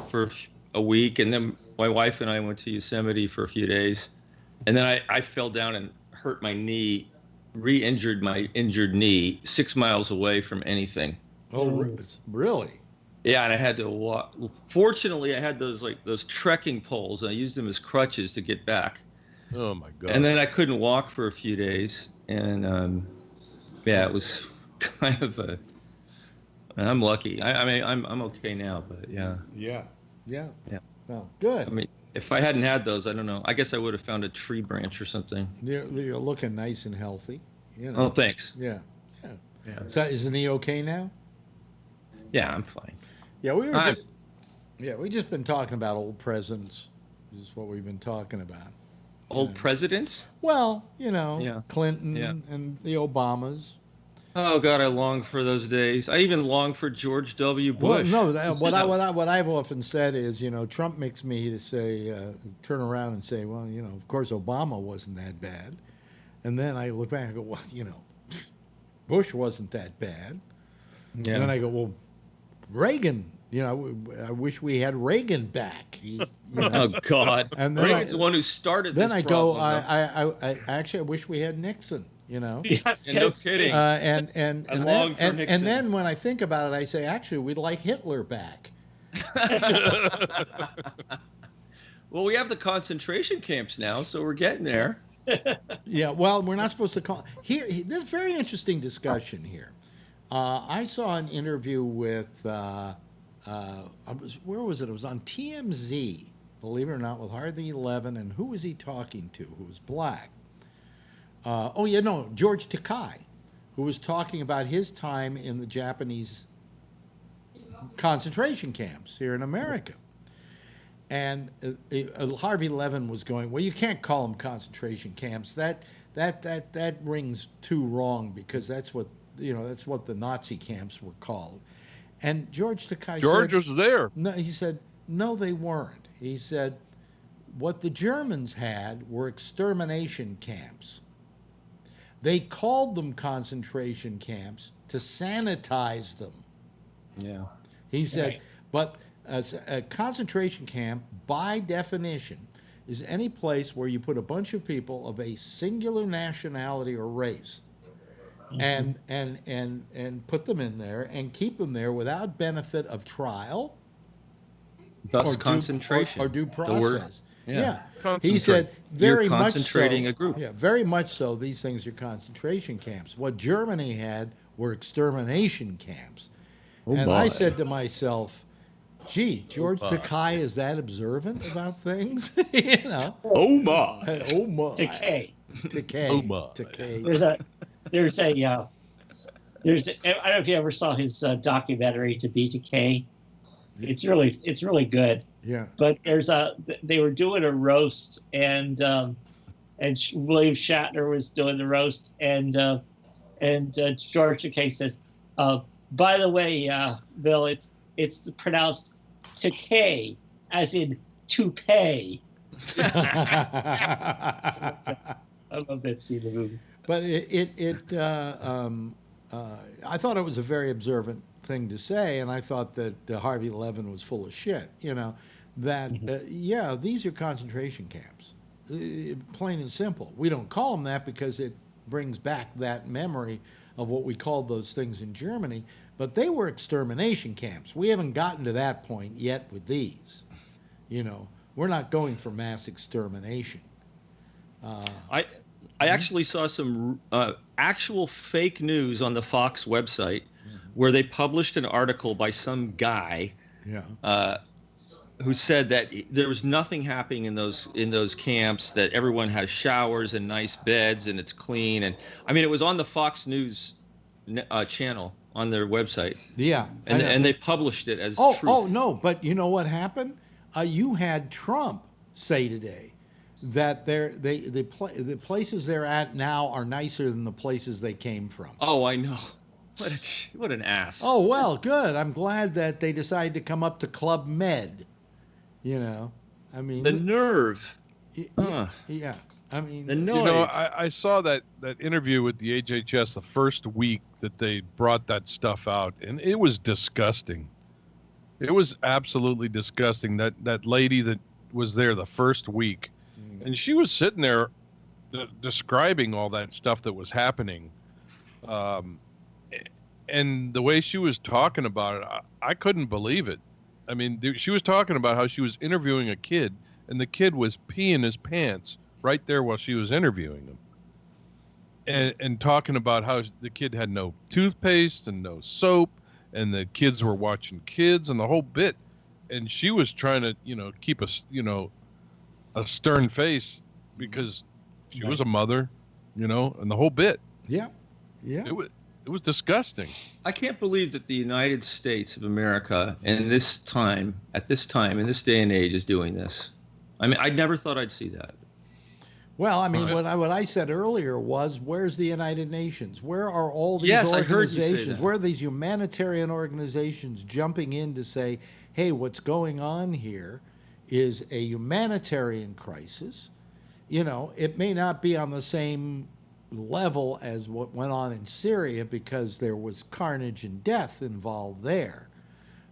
for a week, and then my wife and I went to Yosemite for a few days, and then I fell down and hurt my knee, re-injured my injured knee 6 miles away from anything. Oh, really? Yeah, and I had to walk. Fortunately, I had those trekking poles. And I used them as crutches to get back. Oh my God. And then I couldn't walk for a few days, and it was kind of a. I'm lucky. I mean, I'm okay now, but yeah. Yeah. Yeah. Well, good. I mean, if I hadn't had those, I don't know. I guess I would have found a tree branch or something. You're looking nice and healthy. Oh, thanks. Yeah. Yeah. So is the knee okay now? Yeah, I'm fine. Yeah, we just been talking about old presidents. This is what we've been talking about. Old presidents? Well, Yeah. Clinton Yeah. and the Obamas. Oh God, I long for those days. I even long for George W. Bush. Well, no, what I've often said is, Trump makes me to say, turn around and say, well, of course Obama wasn't that bad, and then I look back and go, well, Bush wasn't that bad, Yeah. and then I go, well, Reagan, I wish we had Reagan back. Oh God, And then Reagan's the one who started Then this I go, problem. I actually wish we had Nixon. Yes, And no kidding. And long for Nixon. and then when I think about it, I say, actually, we'd like Hitler back. Well, we have the concentration camps now, so we're getting there. Yeah, well, we're not supposed to call here. This is very interesting discussion here. I saw an interview with where was it? It was on TMZ. Believe it or not, with Harvey Levin, and who was he talking to? Who was black? George Takei, who was talking about his time in the Japanese concentration camps here in America. And Harvey Levin was going, well, you can't call them concentration camps. That rings too wrong, because that's what the Nazi camps were called. And George Takei George said, was there. no, he said, no, they weren't. He said, what the Germans had were extermination camps. They called them concentration camps to sanitize them. Yeah. He said, Right. but a concentration camp, by definition, is any place where you put a bunch of people of a singular nationality or race, and put them in there and keep them there without benefit of trial, Thus, or concentration. due The word- process. yeah. He said very You're much concentrating so. a group. Yeah, very much so. These things are concentration camps. What Germany had were extermination camps. And I said to myself, gee, George Takei is that observant about things? Oh my. Oh my. Decay. Takei. Oh my. Takei. I don't know if you ever saw his documentary To Be Decay. It's really good. Yeah. But they were doing a roast, and William Shatner was doing the roast, and George Takei says, by the way, Bill, it's pronounced Takei, as in to pay. I love that scene of the movie. But I thought it was a very observant thing to say, and I thought that Harvey Levin was full of shit. These are concentration camps, plain and simple. We don't call them that because it brings back that memory of what we called those things in Germany, but they were extermination camps. We haven't gotten to that point yet with these. We're not going for mass extermination. I actually saw some actual fake news on the Fox website where they published an article by some guy who said that there was nothing happening in those camps, that everyone has showers and nice beds and it's clean. And I mean, it was on the Fox News channel on their website. Yeah. And they published it as truth. Oh, no, but you know what happened? You had Trump say today that the places they're at now are nicer than the places they came from. Oh, I know. What an ass. Oh, well, good. I'm glad that they decided to come up to Club Med. I mean, the nerve. Yeah. I mean, The noise. I saw that interview with the HHS the first week that they brought that stuff out, and it was disgusting. It was absolutely disgusting. That lady that was there the first week, and she was sitting there describing all that stuff that was happening. And the way she was talking about it, I couldn't believe it. I mean, she was talking about how she was interviewing a kid, and the kid was peeing his pants right there while she was interviewing him. And talking about how the kid had no toothpaste and no soap, and the kids were watching kids and the whole bit. And she was trying to, keep a stern face because she was a mother, and the whole bit. Yeah. Yeah. It was disgusting. I can't believe that the United States of America at this day and age, is doing this. I mean, I never thought I'd see that. Well, I mean, Right. what I said earlier was, where's the United Nations? Where are all these Yes, I heard you say organizations? that. Where are these humanitarian organizations jumping in to say, hey, what's going on here is a humanitarian crisis. You know, it may not be on the same level as what went on in Syria because there was carnage and death involved there,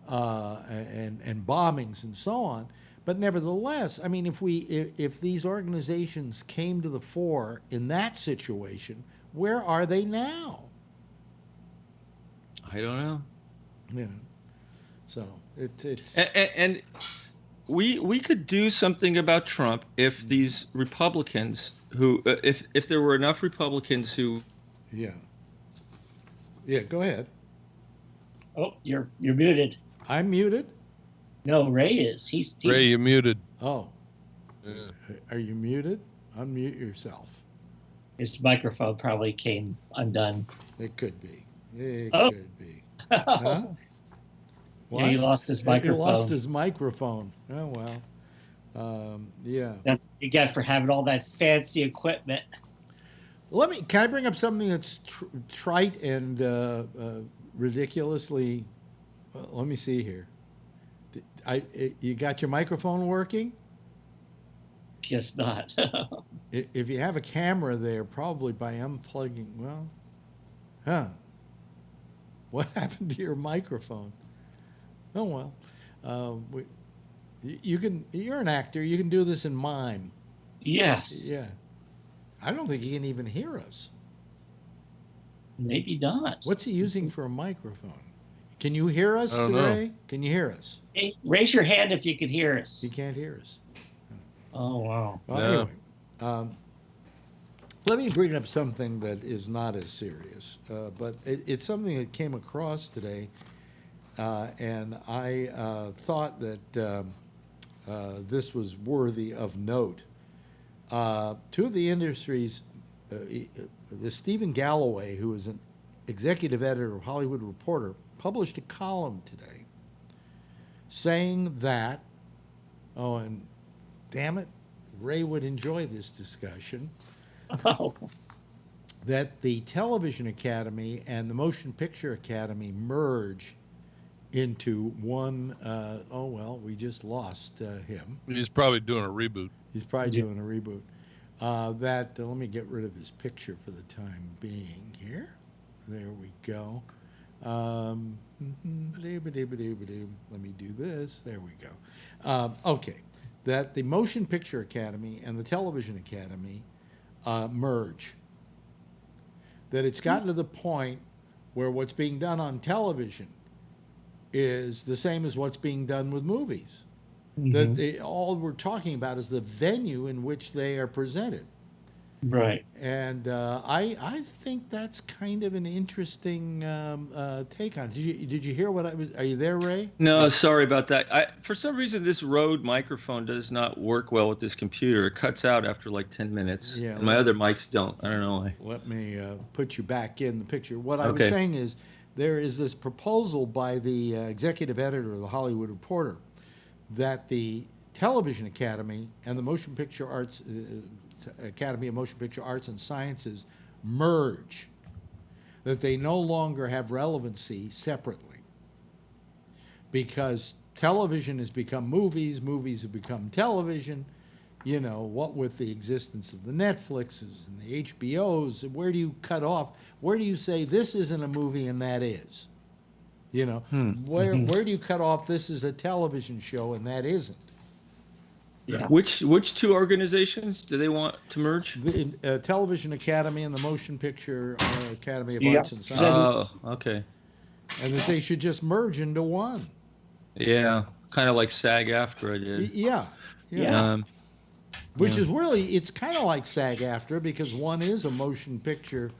and bombings and so on. But nevertheless, I mean, if these organizations came to the fore in that situation, where are they now? I don't know. You know, so it's And we could do something about Trump if these Republicans who if there were enough Republicans who yeah, yeah. Go ahead. Oh, you're muted. I'm muted. No, Ray is. He's Ray, you muted. Oh, Yeah. are you muted? Unmute yourself. his microphone probably came undone. It could be. It Oh. could be. Huh? Yeah, he lost his He microphone. lost his microphone. Oh well. Yeah. That's what you get for having all that fancy equipment. Can I bring up something that's trite and ridiculously? Let me see here. You got your microphone working? Guess not. If you have a camera there, probably by unplugging. Well, huh? What happened to your microphone? Oh well. You can. You're an actor. You can do this in mime. Yes. Yeah. I don't think he can even hear us. Maybe not. What's he using for a microphone? Can you hear us, I don't know. Ray? Can you hear us? Hey, raise your hand if you can hear us. He can't hear us. Oh, wow. Well, No. anyway, let me bring up something that is not as serious, but it's something that came across today, and I thought that this was worthy of note. Two of the industries, the Stephen Galloway, who is an executive editor of Hollywood Reporter, published a column today saying that, oh, and damn it, Ray would enjoy this discussion, Oh, that the Television Academy and the Motion Picture Academy merge into one. Oh, well, we just lost him. He's probably doing a reboot. He's probably doing a reboot. Let me get rid of his picture for the time being here. There we go. Let me do this. There we go. Okay. That the Motion Picture Academy and the Television Academy merge. That it's gotten to the point where what's being done on television is the same as what's being done with movies. That all we're talking about is the venue in which they are presented. right. And I think that's kind of an interesting take on it. Did you hear what I was? Are you there, Ray? No, sorry about that. For some reason, this Rode microphone does not work well with this computer. It cuts out after like 10 minutes. Yeah, And my other mics don't. I don't know why. Let me put you back in the picture. What I was Okay. saying is there is this proposal by the executive editor of the Hollywood Reporter that the Television Academy and the Motion Picture Arts Academy of Motion Picture Arts and Sciences merge, that they no longer have relevancy separately because television has become movies, movies have become television. You know, what with the existence of the Netflixes and the HBOs, where do you cut off? Where do you say this isn't a movie and that is? You know, where do you cut off this is a television show and that isn't? Yeah. Which two organizations do they want to merge? The Television Academy and the Motion Picture Academy of Yes. Arts and Sciences. Oh, okay. And that they should just merge into one. Yeah, kind of like SAG-AFTRA did. Yeah. Yeah. Which is really, it's kind of like SAG-AFTRA because one is a motion picture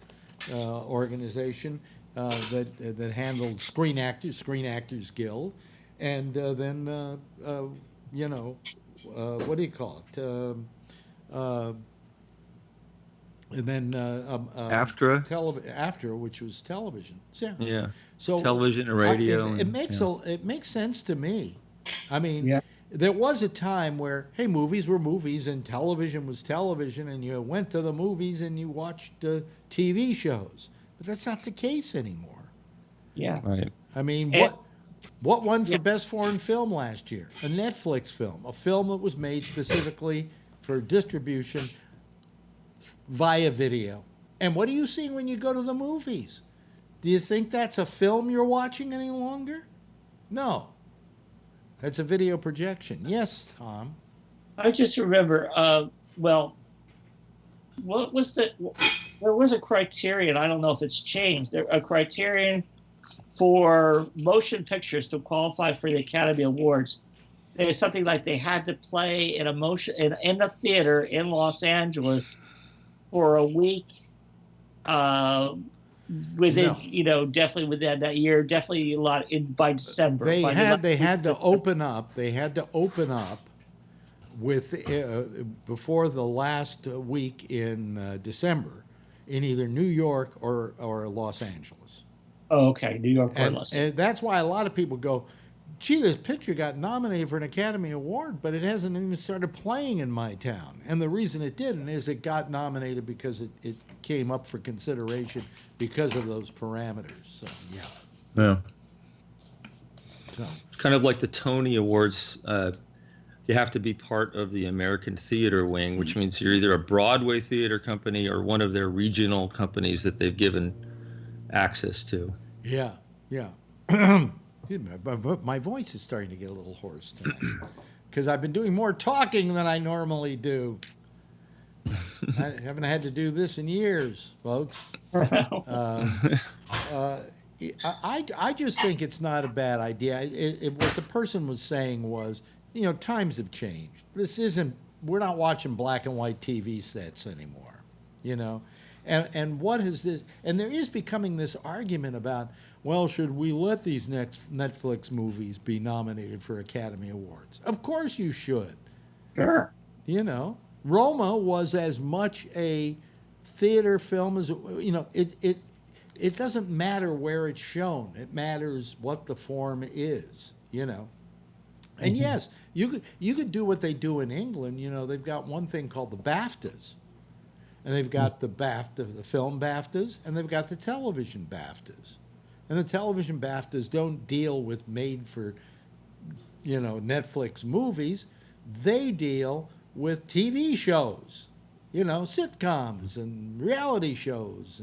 organization that handled Screen Actors Guild, and then you know, what do you call it? And then AFTRA? AFTRA, which was television. Yeah. Yeah. So Television and radio. it makes sense to me. I mean, Yeah. there was a time where, hey, movies were movies and television was television, and you went to the movies and you watched TV shows. But that's not the case anymore. Yeah. Right. I mean, And- what won for Yeah. best foreign film last year? A Netflix film, a film that was made specifically for distribution via video. And what are you seeing when you go to the movies? Do you think that's a film you're watching any longer? No. That's a video projection. Yes, Tom. I just remember, well, what was there was a criterion, I don't know if it's changed, a criterion for motion pictures to qualify for the Academy Awards. There was something like they had to play in a theater in Los Angeles for a week, within, No. definitely within that year, definitely a lot by December. They By the had last they week had of to December. open up. They had to open up with before the last week in December in either New York or Los Angeles. Oh, okay, New York or And, Los and that's why a lot of people go, gee, this picture got nominated for an Academy Award, but it hasn't even started playing in my town. And the reason it didn't is it got nominated because it came up for consideration because of those parameters. So, yeah. Yeah. So, It's kind of like the Tony Awards. You have to be part of the American Theater Wing, which means you're either a Broadway theater company or one of their regional companies that they've given access to. yeah, yeah. My voice is starting to get a little hoarse tonight because I've been doing more talking than I normally do. I haven't had to do this in years, folks. I just think it's not a bad idea. What the person was saying was, times have changed. We're not watching black and white TV sets anymore, And what is this? And there is becoming this argument about, well, should we let these next Netflix movies be nominated for Academy Awards? Of course you should. Sure. Roma was as much a theater film as, it doesn't matter where it's shown. It matters what the form is, And yes, you could do what they do in England. They've got one thing called the BAFTAs. And they've got the BAFTA, the film BAFTAs, and they've got the television BAFTAs. And the television BAFTAs don't deal with made for, Netflix movies. They deal with TV shows, sitcoms and reality shows,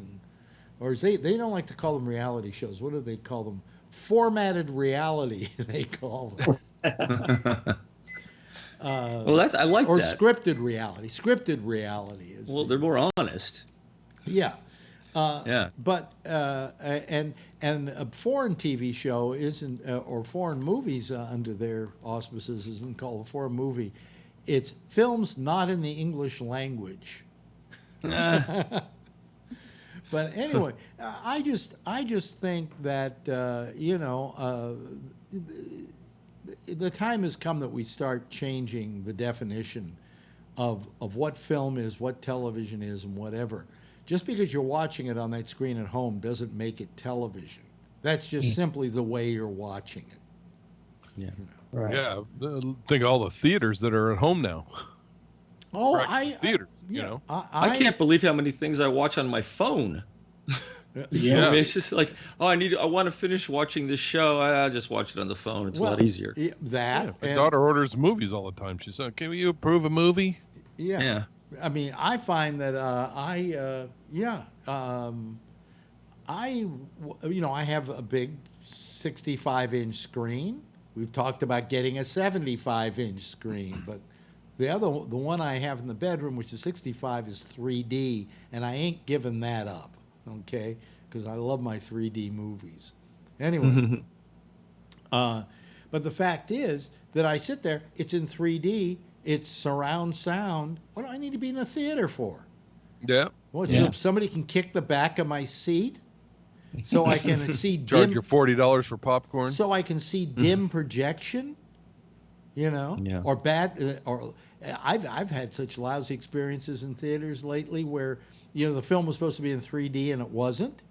or they don't like to call them reality shows. What do they call them? Formatted reality, they call them. Well, I like or that. scripted reality. Scripted reality is. Well, they're more honest. Yeah. Yeah. But and a foreign TV show isn't, or foreign movies under their auspices isn't called a foreign movie. It's films not in the English language. But anyway, I just think that the time has come that we start changing the definition of what film is, what television is, and whatever. Just because you're watching it on that screen at home doesn't make it television. That's just simply the way you're watching it. Yeah. Right. Yeah, think of all the theaters that are at home now. Oh, Theaters, I can't believe how many things I watch on my phone. Yeah. I mean, it's just like, I want to finish watching this show. I'll just watch it on the phone. It's a lot easier. That. Yeah, my and- daughter orders movies all the time. She said, "Can you approve a movie?" Yeah. Yeah. I mean, I find that I have a big 65-inch screen. We've talked about getting a 75-inch screen, but the one I have in the bedroom, which is 65, is 3D, and I ain't giving that up, okay? Because I love my 3D movies. Anyway, but the fact is that I sit there, it's in 3D, it's surround sound. What do I need to be in a theater for? Yeah. What, Yeah. so somebody can kick the back of my seat so I can see Charge dim, you $40 for popcorn. so I can see dim projection, Yeah. or bad, or I've had such lousy experiences in theaters lately where the film was supposed to be in 3D and it wasn't,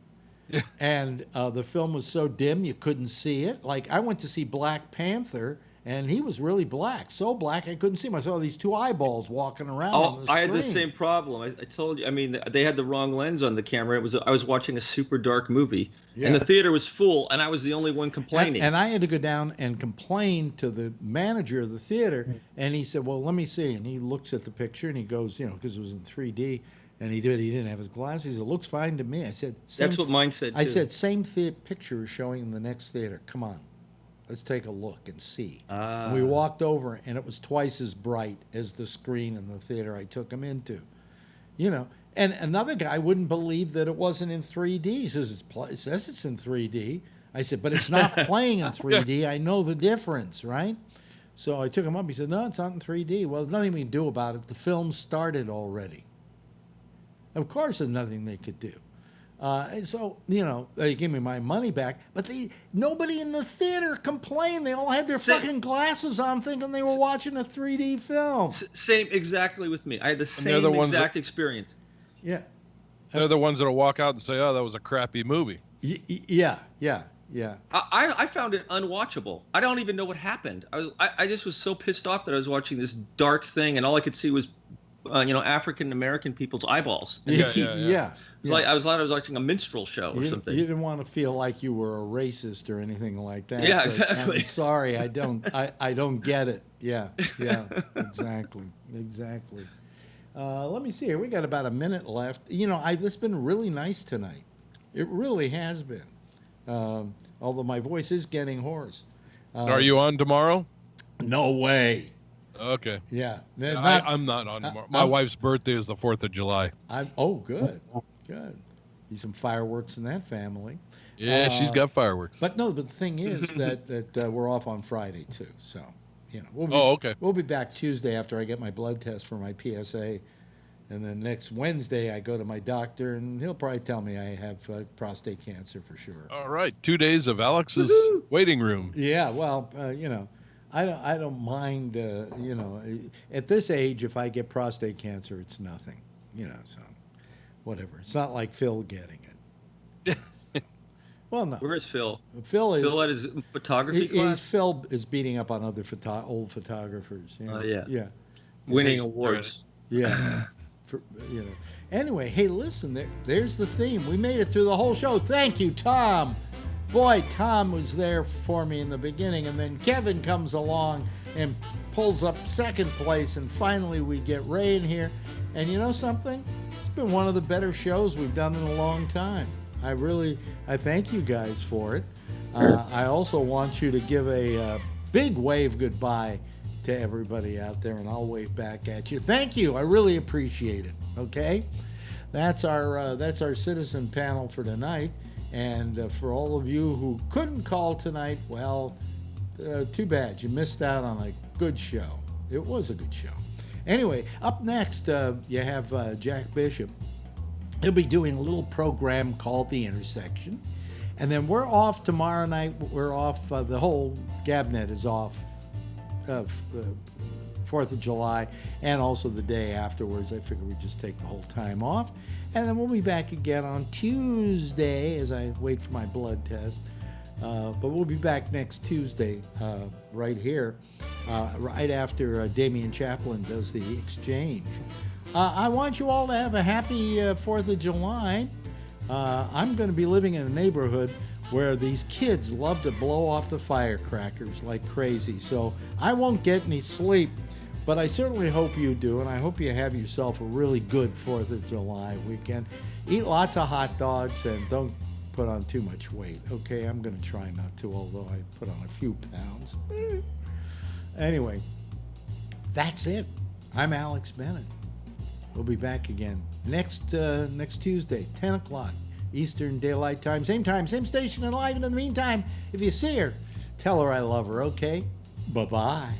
and the film was so dim you couldn't see it. Like I went to see Black Panther and he was really black, so black I couldn't see him. I saw these two eyeballs walking around on Oh, the screen. I had the same problem. I told you. I mean, they had the wrong lens on the camera. I was watching a super dark movie, and the theater was full, and I was the only one complaining. And I had to go down and complain to the manager of the theater, and he said, "Well, let me see." And he looks at the picture, and he goes, because it was in 3D, and he didn't have his glasses. He said, "It looks fine to me." I said, That's what mine said, I too. said, "Same picture is showing in the next theater. Come on. Let's take a look and see." And we walked over, and it was twice as bright as the screen in the theater I took him into. And another guy wouldn't believe that it wasn't in 3D. He says, it says it's in 3D. I said, but it's not playing in 3D. I know the difference, right? So I took him up. He said, no, it's not in 3D. Well, there's nothing we can do about it. The film started already. Of course, there's nothing they could do. So, they gave me my money back, but nobody in the theater complained. They all had their fucking glasses on thinking they were watching a 3D film. Same exactly with me. I had the same exact experience. Yeah. They're the ones that'll walk out and say, oh, that was a crappy movie. Yeah. I found it unwatchable. I don't even know what happened. I just was so pissed off that I was watching this dark thing, and all I could see was African American people's eyeballs. Yeah. Like I was watching a minstrel show or something. You didn't want to feel like you were a racist or anything like that. Yeah, exactly. I'm sorry, I don't get it. Yeah, exactly. Let me see here. We got about a minute left. It's been really nice tonight. It really has been. Although my voice is getting hoarse. Are you on tomorrow? No way. Okay. Yeah. I'm not on tomorrow. My wife's birthday is the 4th of July. Good. Need some fireworks in that family. Yeah, she's got fireworks. But the thing is that we're off on Friday too. So, okay. We'll be back Tuesday after I get my blood test for my PSA. And then next Wednesday, I go to my doctor, and he'll probably tell me I have prostate cancer for sure. All right. 2 days of Alex's waiting room. Yeah, well, I don't mind, at this age, if I get prostate cancer, it's nothing, so whatever. It's not like Phil getting it. Well, no. Where is Phil? Phil at his photography class? Phil is beating up on other old photographers. Yeah. Winning awards. Yeah. Anyway, hey, listen, there's the theme. We made it through the whole show. Thank you, Tom. Boy, Tom was there for me in the beginning, and then Kevin comes along and pulls up second place, and finally we get Ray in here. And you know something? It's been one of the better shows we've done in a long time. I thank you guys for it. I also want you to give a big wave goodbye to everybody out there, and I'll wave back at you. Thank you. I really appreciate it. Okay? That's our citizen panel for tonight. And for all of you who couldn't call tonight, well, too bad. You missed out on a good show. It was a good show. Anyway, up next, you have Jack Bishop. He'll be doing a little program called The Intersection. And then we're off tomorrow night. We're off, the whole Gabnet is off 4th of July, and also the day afterwards. I figure we'd just take the whole time off. And then we'll be back again on Tuesday as I wait for my blood test. But we'll be back next Tuesday right here, right after Damian Chaplin does the exchange. I want you all to have a happy 4th of July. I'm going to be living in a neighborhood where these kids love to blow off the firecrackers like crazy. So I won't get any sleep, but I certainly hope you do, and I hope you have yourself a really good 4th of July weekend. Eat lots of hot dogs and don't put on too much weight, okay? I'm going to try not to, although I put on a few pounds. Anyway, that's it. I'm Alex Bennett. We'll be back again next Tuesday, 10 o'clock. Eastern Daylight Time, same station, and live. And in the meantime, if you see her, tell her I love her, okay? Bye-bye.